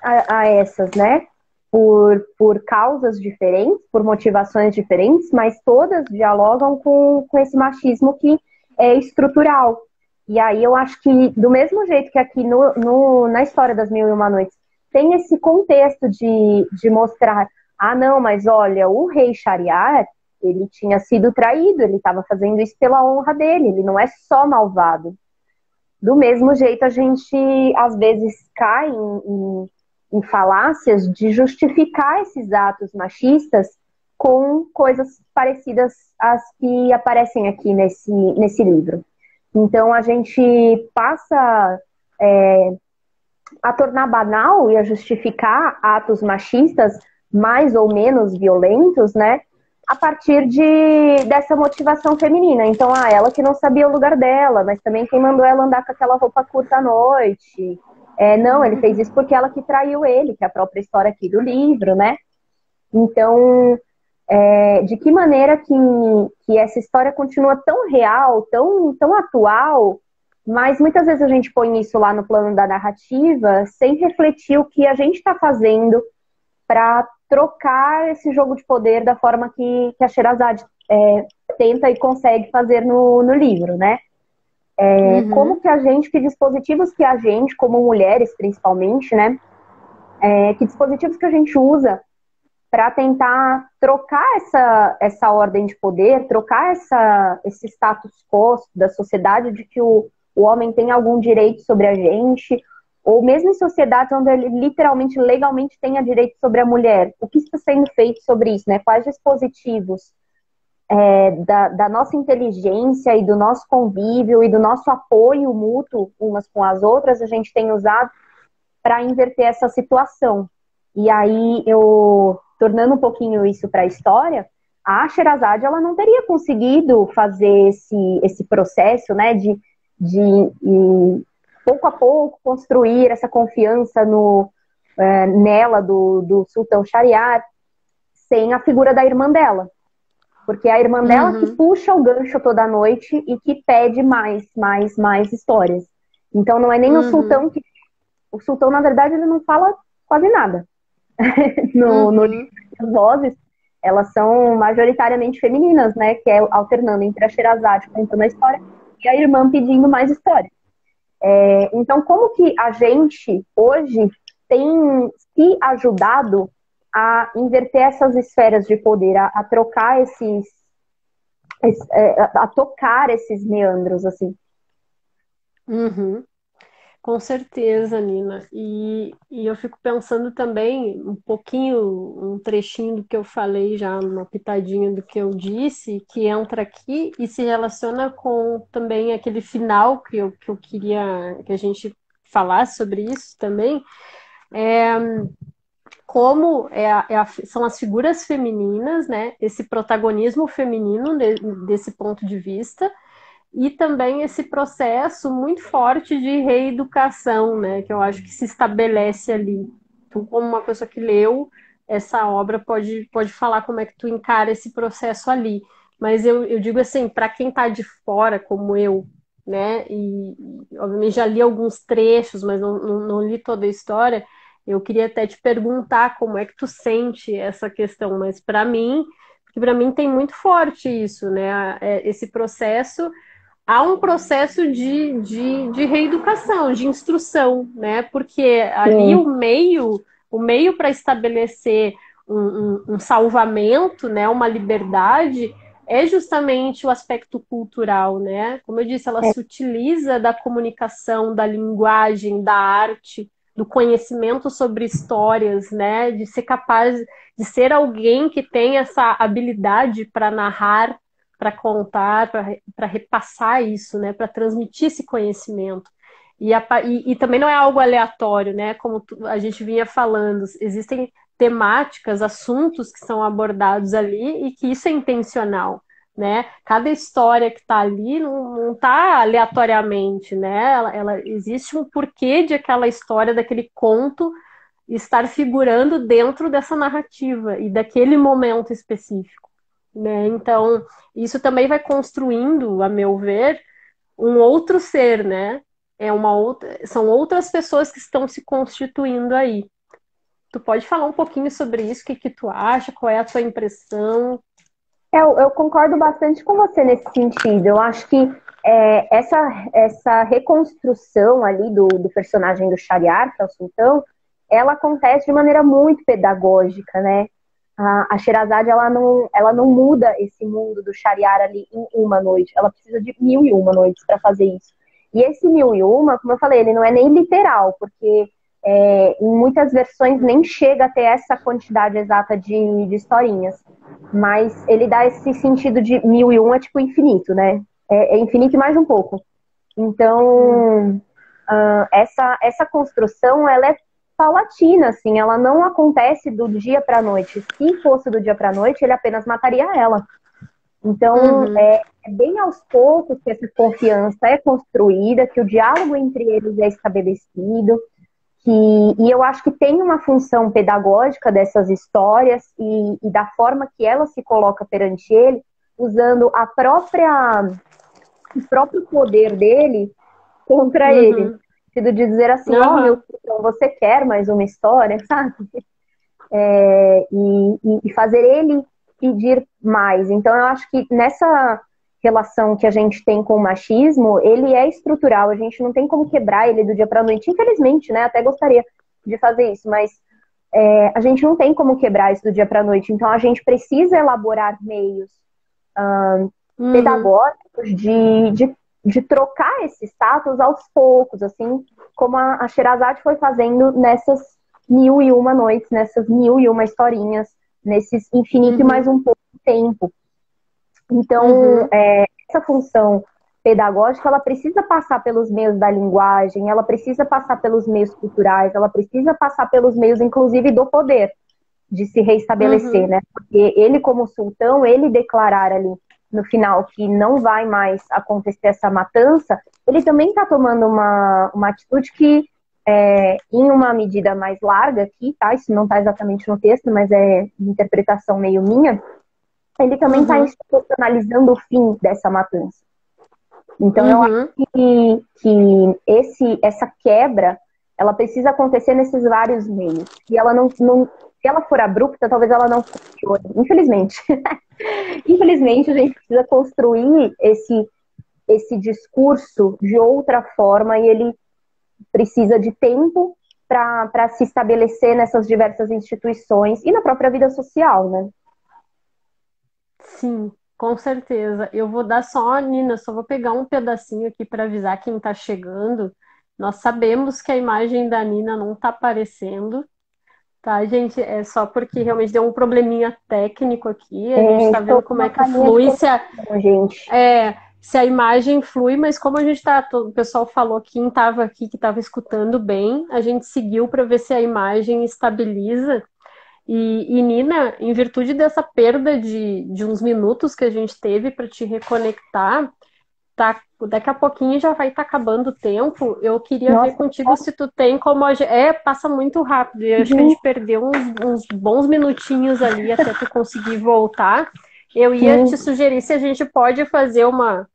Speaker 2: a essas, né? Por causas diferentes, por motivações diferentes, mas todas dialogam com esse machismo que é estrutural. E aí eu acho que, do mesmo jeito que aqui na história das Mil e Uma Noites, tem esse contexto de mostrar, ah, não, mas olha, o rei Shariar, ele tinha sido traído, ele estava fazendo isso pela honra dele, ele não é só malvado. Do mesmo jeito, a gente às vezes cai em falácias de justificar esses atos machistas com coisas parecidas às que aparecem aqui nesse livro. Então, a gente passa a tornar banal e a justificar atos machistas mais ou menos violentos, né? A partir dessa motivação feminina. Então, ela que não sabia o lugar dela, mas também quem mandou ela andar com aquela roupa curta à noite. Não, ele fez isso porque ela que traiu ele, que é a própria história aqui do livro, né? Então, de que maneira que essa história continua tão real, tão atual, mas muitas vezes a gente põe isso lá no plano da narrativa sem refletir o que a gente está fazendo para trocar esse jogo de poder da forma que a Sherazade tenta e consegue fazer no livro, né? Como
Speaker 1: Uhum.
Speaker 2: que dispositivos que a gente, como mulheres principalmente, né? Que dispositivos que a gente usa para tentar trocar essa ordem de poder, trocar esse status quo da sociedade de que o homem tem algum direito sobre a gente, ou mesmo em sociedades onde ele literalmente, legalmente tenha direito sobre a mulher. O que está sendo feito sobre isso, né? Quais dispositivos da nossa inteligência e do nosso convívio e do nosso apoio mútuo umas com as outras a gente tem usado para inverter essa situação. E aí, tornando um pouquinho isso para a história, a Sherazade ela não teria conseguido fazer esse processo, né, de pouco a pouco construir essa confiança nela do Sultão Shariar sem a figura da irmã dela. Porque é a irmã dela que
Speaker 1: Uhum.
Speaker 2: puxa o gancho toda noite e que pede mais histórias. Então não é nem o
Speaker 1: Uhum.
Speaker 2: sultão que... O sultão, na verdade, ele não fala quase nada. No livro,
Speaker 1: Uhum.
Speaker 2: as vozes, elas são majoritariamente femininas, né? Que é alternando entre a Sherazade contando a história e a irmã pedindo mais história. Então, como que a gente, hoje, tem se ajudado a inverter essas esferas de poder, a trocar a tocar esses meandros, assim.
Speaker 1: Uhum. Com certeza, Nina. E eu fico pensando também um pouquinho, um trechinho do que eu falei já, uma pitadinha do que eu disse, que entra aqui e se relaciona com também aquele final que eu queria que a gente falasse sobre isso também, como são as figuras femininas, né? Esse protagonismo feminino desse ponto de vista e também esse processo muito forte de reeducação, né, que eu acho que se estabelece ali. Tu, como uma pessoa que leu essa obra, pode falar como é que tu encara esse processo ali. Mas eu digo assim, para quem está de fora, como eu, né, e obviamente já li alguns trechos, mas não li toda a história, eu queria até te perguntar como é que tu sente essa questão, mas para mim tem muito forte isso, né? Esse processo há um processo de reeducação, de instrução, né? Porque ali
Speaker 2: Sim,
Speaker 1: o meio para estabelecer um salvamento, né? Uma liberdade, é justamente o aspecto cultural, né? Como eu disse, ela
Speaker 2: é,
Speaker 1: se utiliza da comunicação, da linguagem, da arte, do conhecimento sobre histórias, né? De ser capaz de ser alguém que tem essa habilidade para narrar, para contar, para repassar isso, né? Para transmitir esse conhecimento. E também não é algo aleatório, né? Como a gente vinha falando, existem temáticas, assuntos que são abordados ali e que isso é intencional, né? Cada história que está ali não está aleatoriamente, né? Existe um porquê de aquela história, daquele conto estar figurando dentro dessa narrativa e daquele momento específico, né? Então, isso também vai construindo, a meu ver, um outro ser, né? São outras pessoas que estão se constituindo aí. Tu pode falar um pouquinho sobre isso? O que que tu acha? Qual é a tua impressão?
Speaker 2: Eu concordo bastante com você nesse sentido. Eu acho que essa reconstrução ali do personagem do Shariar, que é o sultão, ela acontece de maneira muito pedagógica, né? A Sherazade, ela não muda esse mundo do Shariar ali em uma noite. Ela precisa de mil e uma noites para fazer isso. E esse mil e uma, como eu falei, ele não é nem literal, porque em muitas versões nem chega a ter essa quantidade exata de historinhas. Mas ele dá esse sentido de mil e um, é tipo infinito, né? É infinito e mais um pouco. Então, essa construção, ela é paulatina, assim, ela não acontece do dia para a noite. Se fosse do dia para a noite, ele apenas mataria ela. Então, é bem aos poucos que essa confiança é construída, que o diálogo entre eles é estabelecido, e eu acho que tem uma função pedagógica dessas histórias e da forma que ela se coloca perante ele, usando o próprio poder dele contra ele.
Speaker 1: Uhum.
Speaker 2: Sentido de dizer assim, ó, meu
Speaker 1: Uhum.
Speaker 2: filho, você quer mais uma história, sabe? E fazer ele pedir mais. Então, eu acho que nessa relação que a gente tem com o machismo, ele é estrutural, a gente não tem como quebrar ele do dia para a noite, infelizmente, né? Até gostaria de fazer isso, mas a gente não tem como quebrar isso do dia para a noite, então a gente precisa elaborar meios
Speaker 1: Uhum.
Speaker 2: pedagógicos de trocar esse status aos poucos, assim como a Sherazade foi fazendo nessas mil e uma noites, nessas mil e uma historinhas, nesses infinito e mais
Speaker 1: Uhum.
Speaker 2: um pouco de tempo. Então,
Speaker 1: Uhum.
Speaker 2: essa função pedagógica, ela precisa passar pelos meios da linguagem, ela precisa passar pelos meios culturais, ela precisa passar pelos meios, inclusive, do poder, de se reestabelecer,
Speaker 1: Uhum.
Speaker 2: né? Porque ele, como sultão, ele declarar ali no final que não vai mais acontecer essa matança, ele também está tomando uma atitude que, em uma medida mais larga aqui, tá? Isso não está exatamente no texto, mas é uma interpretação meio minha, ele também está
Speaker 1: Uhum.
Speaker 2: institucionalizando o fim dessa matança. Então, eu
Speaker 1: Uhum.
Speaker 2: acho que essa quebra, ela precisa acontecer nesses vários meios. E ela não, se ela for abrupta, talvez ela não funcione. Infelizmente. Infelizmente, a gente precisa construir esse discurso de outra forma e ele precisa de tempo para se estabelecer nessas diversas instituições e na própria vida social, né?
Speaker 1: Sim, com certeza. Eu vou dar só, Nina, só vou pegar um pedacinho aqui para avisar quem está chegando. Nós sabemos que a imagem da Nina não está aparecendo, tá, gente? É só porque realmente deu um probleminha técnico aqui. A gente está
Speaker 2: Estou
Speaker 1: vendo
Speaker 2: com
Speaker 1: como é
Speaker 2: uma
Speaker 1: que
Speaker 2: falinha de
Speaker 1: flui,
Speaker 2: conexão, gente.
Speaker 1: se a imagem flui, mas como a gente tá, o pessoal falou, quem estava aqui que estava escutando bem, a gente seguiu para ver se a imagem estabiliza. E, Nina, em virtude dessa perda de uns minutos que a gente teve para te reconectar, tá, daqui a pouquinho já vai estar acabando o tempo. Eu queria ver
Speaker 2: Nossa,
Speaker 1: contigo se tu tem como. Passa muito rápido. Eu acho que a
Speaker 2: uhum,
Speaker 1: gente perdeu uns bons minutinhos ali até tu conseguir voltar. Eu ia te
Speaker 2: sim,
Speaker 1: sugerir se a gente pode fazer uma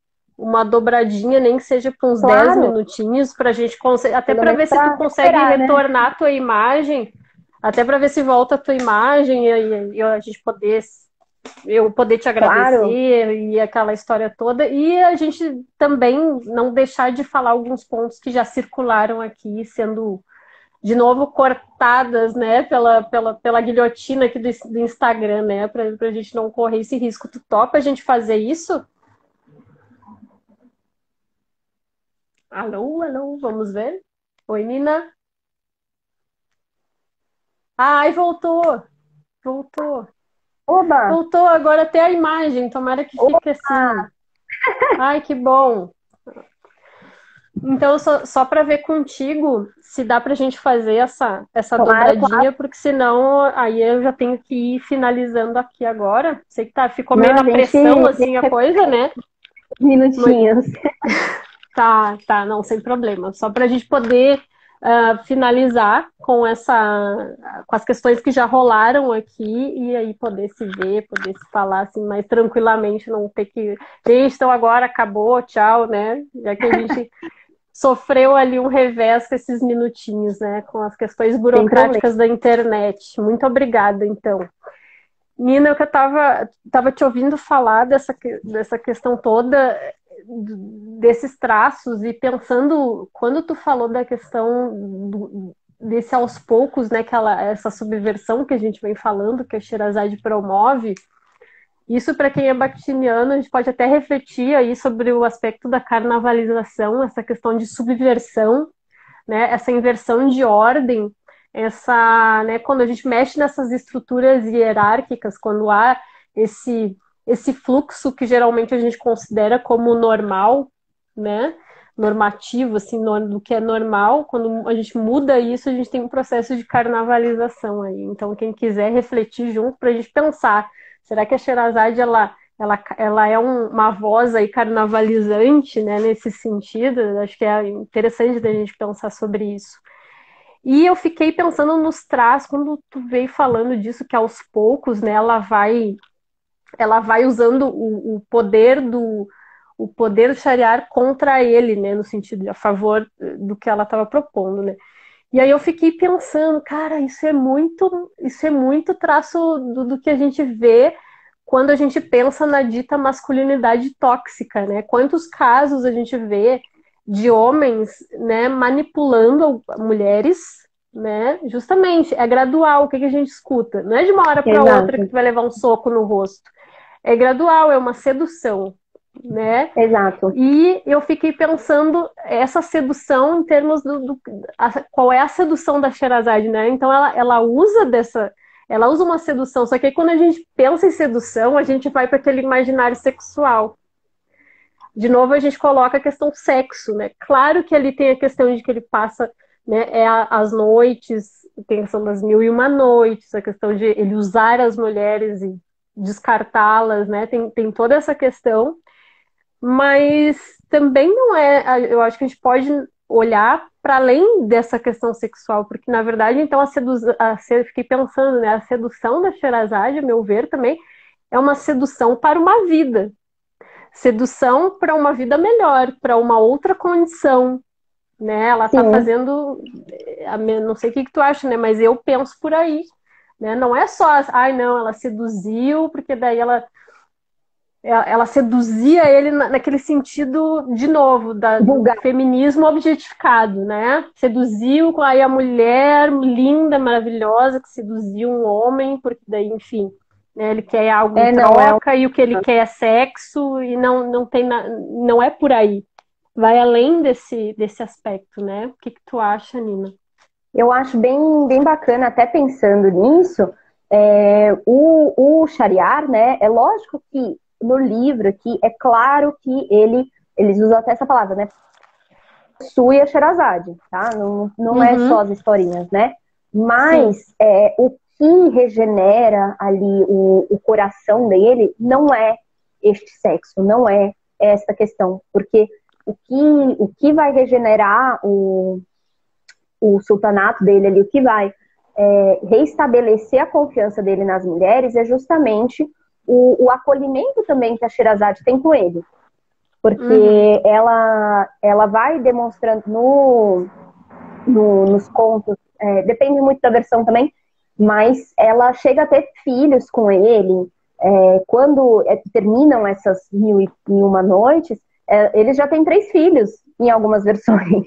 Speaker 1: dobradinha, nem que seja por uns 10
Speaker 2: claro,
Speaker 1: minutinhos, para a gente conseguir, até
Speaker 2: pelo
Speaker 1: para
Speaker 2: menos
Speaker 1: ver se tu
Speaker 2: para
Speaker 1: consegue
Speaker 2: recuperar, né?
Speaker 1: retornar a tua imagem, até para ver se volta a tua imagem e a gente poder eu poder te
Speaker 2: Claro,
Speaker 1: agradecer e aquela história toda, e a gente também não deixar de falar alguns pontos que já circularam aqui, sendo de novo cortadas, né, pela guilhotina aqui do Instagram, né, para a gente não correr esse risco. Tu topa a gente fazer isso? Alô, alô, vamos ver? Oi, Nina? Ai, voltou! Voltou!
Speaker 2: Oba!
Speaker 1: Voltou agora até a imagem, tomara que fique assim. Ai, que bom! Então, só para ver contigo se dá para a gente fazer essa
Speaker 2: Claro, claro.
Speaker 1: dobradinha, porque senão aí eu já tenho que ir finalizando aqui agora. Sei que ficou meio
Speaker 2: Não, a
Speaker 1: na
Speaker 2: gente
Speaker 1: pressão assim a coisa, né?
Speaker 2: minutinhos.
Speaker 1: Tá, não, sem problema. Só para a gente poder finalizar com as questões que já rolaram aqui e aí poder se ver, poder se falar assim mais tranquilamente, não ter que. Gente, então agora acabou, tchau, né? Já que a gente sofreu ali um revés com esses minutinhos, né? Com as questões
Speaker 2: Sem problema.
Speaker 1: burocráticas da internet. Muito obrigada, então. Nina, que eu tava te ouvindo falar dessa questão toda, desses traços, e pensando, quando tu falou da questão desse aos poucos, né, essa subversão que a gente vem falando, que a Sherazade promove, isso para quem é bakhtiniano, a gente pode até refletir aí sobre o aspecto da carnavalização, essa questão de subversão, né, essa inversão de ordem, quando a gente mexe nessas estruturas hierárquicas, quando há esse fluxo que geralmente a gente considera como normal, né, normativo, assim, do que é normal, quando a gente muda isso, a gente tem um processo de carnavalização aí. Então, quem quiser refletir junto para a gente pensar, será que a Sherazade ela é uma voz aí carnavalizante, né, nesse sentido? Acho que é interessante da gente pensar sobre isso. E eu fiquei pensando nos traços, quando tu veio falando disso, que aos poucos, né, ela vai usando o poder shariar contra ele, né, no sentido de a favor do que ela estava propondo, né. E aí eu fiquei pensando, cara, isso é muito traço do que a gente vê quando a gente pensa na dita masculinidade tóxica, né? Quantos casos a gente vê de homens, né, manipulando mulheres, né? Justamente, é gradual, o que a gente escuta? Não é de uma hora para outra que
Speaker 2: Exato,
Speaker 1: tu vai levar um soco no rosto. É gradual, é uma sedução, né?
Speaker 2: exato.
Speaker 1: E eu fiquei pensando essa sedução em termos qual é a sedução da Sherazade, né? Então ela usa uma sedução, só que aí quando a gente pensa em sedução, a gente vai para aquele imaginário sexual. De novo, a gente coloca a questão sexo, né? Claro que ali tem a questão de que ele passa, né, as noites, tem a questão das 1001 noites, a questão de ele usar as mulheres e descartá-las, né? Tem toda essa questão, mas também não é. Eu acho que a gente pode olhar para além dessa questão sexual, porque na verdade, então, fiquei pensando, né? A sedução da Sherazade, a meu ver, também é uma sedução para uma vida, sedução para uma vida melhor, para uma outra condição, né? Ela está
Speaker 2: Sim,
Speaker 1: fazendo, não sei o que tu acha, né? Mas eu penso por aí, né? Não é só, ai não, ela seduziu, porque daí ela seduzia ele naquele sentido, de novo, do
Speaker 2: vulgar.
Speaker 1: feminismo objetificado, né? Seduziu aí a mulher linda, maravilhosa, que seduziu um homem, porque daí, enfim, né, ele quer algo em
Speaker 2: É, não, é.
Speaker 1: troca e o que ele quer é sexo e não é por aí. Vai além desse aspecto, né? O que tu acha, Nina?
Speaker 2: Eu acho bem bacana, até pensando nisso, o Shariar, né? É lógico que no livro aqui, é claro que eles usam até essa palavra, né? Possui a Sherazade, tá? Não é só
Speaker 1: Uhum,
Speaker 2: as historinhas, né?
Speaker 1: sim.
Speaker 2: Mas o que regenera ali o coração dele não é este sexo, não é essa questão, porque o que vai regenerar o sultanato dele ali, o que vai reestabelecer a confiança dele nas mulheres é justamente o acolhimento também que a Sherazade tem com ele.
Speaker 1: Uhum,
Speaker 2: Porque ela vai demonstrando nos contos, depende muito da versão também, mas ela chega a ter filhos com ele. Quando terminam essas 1001 noites, ele já tem 3 filhos em algumas versões.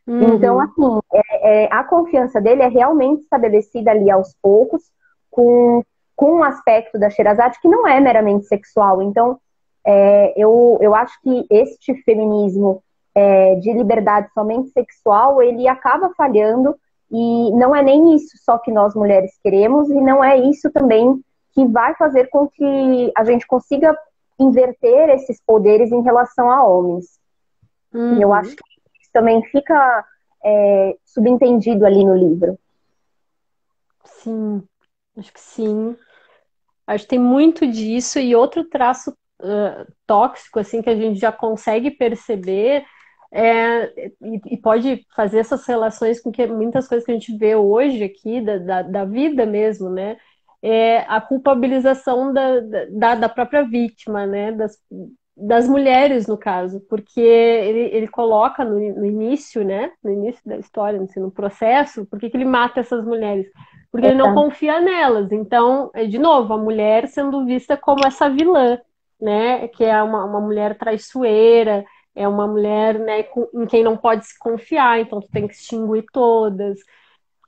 Speaker 2: Então,
Speaker 1: uhum.
Speaker 2: assim, a confiança dele é realmente estabelecida ali aos poucos, com um aspecto da Sherazade que não é meramente sexual. Então, eu acho que este feminismo de liberdade somente sexual, ele acaba falhando E não é nem isso só que nós mulheres queremos, e não é isso também que vai fazer com que a gente consiga inverter esses poderes em relação a homens. E eu acho que isso também fica subentendido ali no livro.
Speaker 1: Sim, acho que sim. Acho que tem muito disso, e outro traço tóxico, assim, que a gente já consegue perceber, e pode fazer essas relações com que muitas coisas que a gente vê hoje aqui, da vida mesmo, né? É a culpabilização da própria vítima, né? Das mulheres, no caso, porque ele coloca no início, né? No início da história, assim, no processo, por que ele mata essas mulheres? Porque ele não confia nelas. Então, de novo, a mulher sendo vista como essa vilã, né? Que é uma mulher traiçoeira, é uma mulher, né, em quem não pode se confiar, então tu tem que extinguir todas.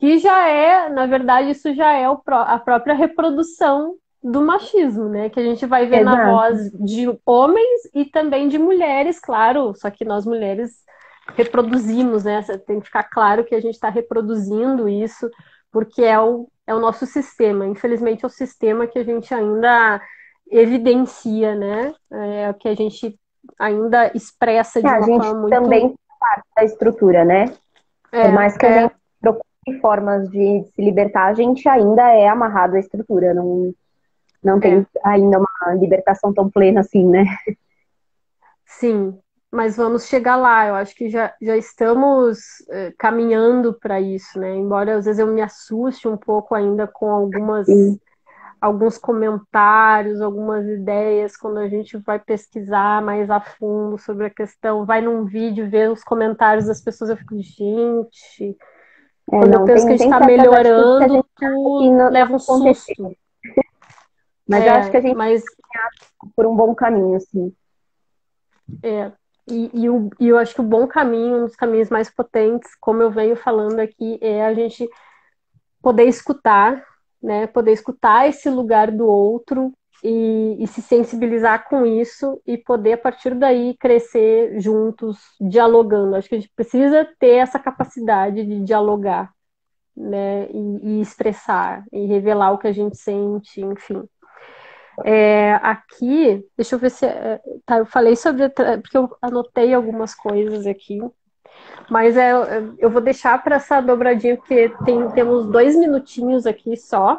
Speaker 1: Que já é, na verdade, isso já é a própria reprodução do machismo, né? Que a gente vai ver na
Speaker 2: Exato.
Speaker 1: voz de homens e também de mulheres, claro, só que nós mulheres reproduzimos, né? Tem que ficar claro que a gente está reproduzindo isso, porque é o nosso sistema. Infelizmente, é o sistema que a gente ainda evidencia, né? É o que a gente ainda expressa de
Speaker 2: A
Speaker 1: uma
Speaker 2: gente
Speaker 1: forma muito.
Speaker 2: também faz parte da estrutura, né? Por mais que a gente procure formas de se libertar, a gente ainda é amarrado à estrutura. Não tem ainda uma libertação tão plena assim, né?
Speaker 1: Sim, mas vamos chegar lá. Eu acho que já estamos caminhando para isso, né? Embora às vezes eu me assuste um pouco ainda com
Speaker 2: Sim.
Speaker 1: alguns comentários, algumas ideias, quando a gente vai pesquisar mais a fundo sobre a questão, vai num vídeo, ver os comentários das pessoas, eu fico, gente, quando eu
Speaker 2: Não,
Speaker 1: penso que a gente
Speaker 2: tem
Speaker 1: está
Speaker 2: certas atitudes que a
Speaker 1: melhorando,
Speaker 2: gente acha que
Speaker 1: tu
Speaker 2: não
Speaker 1: leva um
Speaker 2: aconteceu.
Speaker 1: susto.
Speaker 2: Mas eu acho que a gente
Speaker 1: Mas
Speaker 2: tá por um bom caminho, assim.
Speaker 1: É, e eu acho que o bom caminho, um dos caminhos mais potentes, como eu venho falando aqui, é a gente poder escutar, né? Poder escutar esse lugar do outro e se sensibilizar com isso e poder, a partir daí, crescer juntos, dialogando. Acho que a gente precisa ter essa capacidade de dialogar, né? E expressar, e revelar o que a gente sente, enfim. Aqui, deixa eu ver se. Tá, eu falei sobre. Porque eu anotei algumas coisas aqui, mas eu vou deixar para essa dobradinha, porque temos 2 minutinhos aqui só.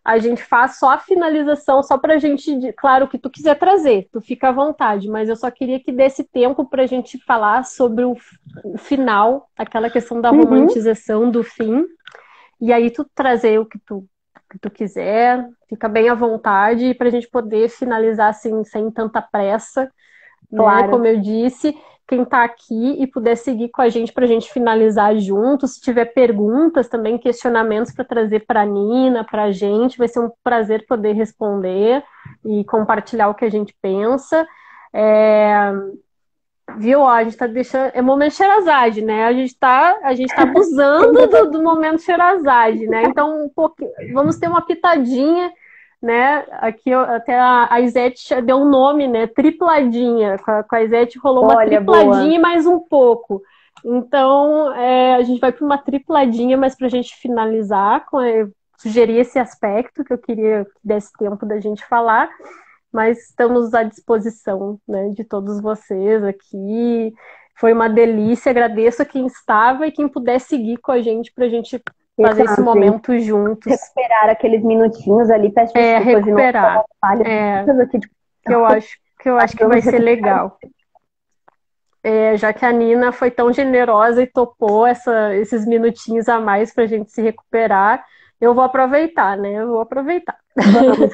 Speaker 1: A gente faz só a finalização, só para a gente. Claro, o que tu quiser trazer, tu fica à vontade, mas eu só queria que desse tempo para a gente falar sobre o final, aquela questão da
Speaker 2: Uhum.
Speaker 1: romantização do fim, e aí tu trazer o que tu quiser, fica bem à vontade para a gente poder finalizar assim, sem tanta pressa, né? Como
Speaker 2: Claro.
Speaker 1: eu disse, quem está aqui e puder seguir com a gente para a gente finalizar junto, se tiver perguntas também, questionamentos para trazer para a Nina, para a gente, vai ser um prazer poder responder e compartilhar o que a gente pensa. É, Viu? Ó, a gente tá deixando. É momento Sherazade, né? A gente tá abusando do momento Sherazade, né? Então, um pouquinho, vamos ter uma pitadinha, né? Aqui até a Izete deu um nome, né? Tripladinha. Com a Izete rolou uma
Speaker 2: Olha, boa.
Speaker 1: tripladinha e mais um pouco. Então, a gente vai para uma tripladinha, mas para a gente finalizar, sugerir esse aspecto que eu queria que desse tempo da gente falar, mas estamos à disposição, né, de todos vocês aqui. Foi uma delícia, agradeço a quem estava e quem puder seguir com a gente para a gente fazer esse
Speaker 2: Exato, gente.
Speaker 1: momento juntos.
Speaker 2: Recuperar aqueles minutinhos ali, peço desculpas de novo
Speaker 1: Recuperar.
Speaker 2: pelas falhas aqui de
Speaker 1: Que eu acho que vai
Speaker 2: vamos
Speaker 1: ser
Speaker 2: recuperar.
Speaker 1: legal. Já que a Nina foi tão generosa e topou esses minutinhos a mais para a gente se recuperar, eu vou aproveitar, né? Eu vou aproveitar.
Speaker 2: Vamos.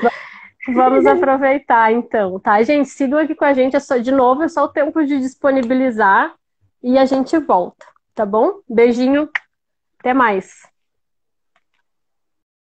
Speaker 1: Vamos aproveitar então, tá? Gente, sigam aqui com a gente, de novo, é só o tempo de disponibilizar e a gente volta, tá bom? Beijinho, até mais.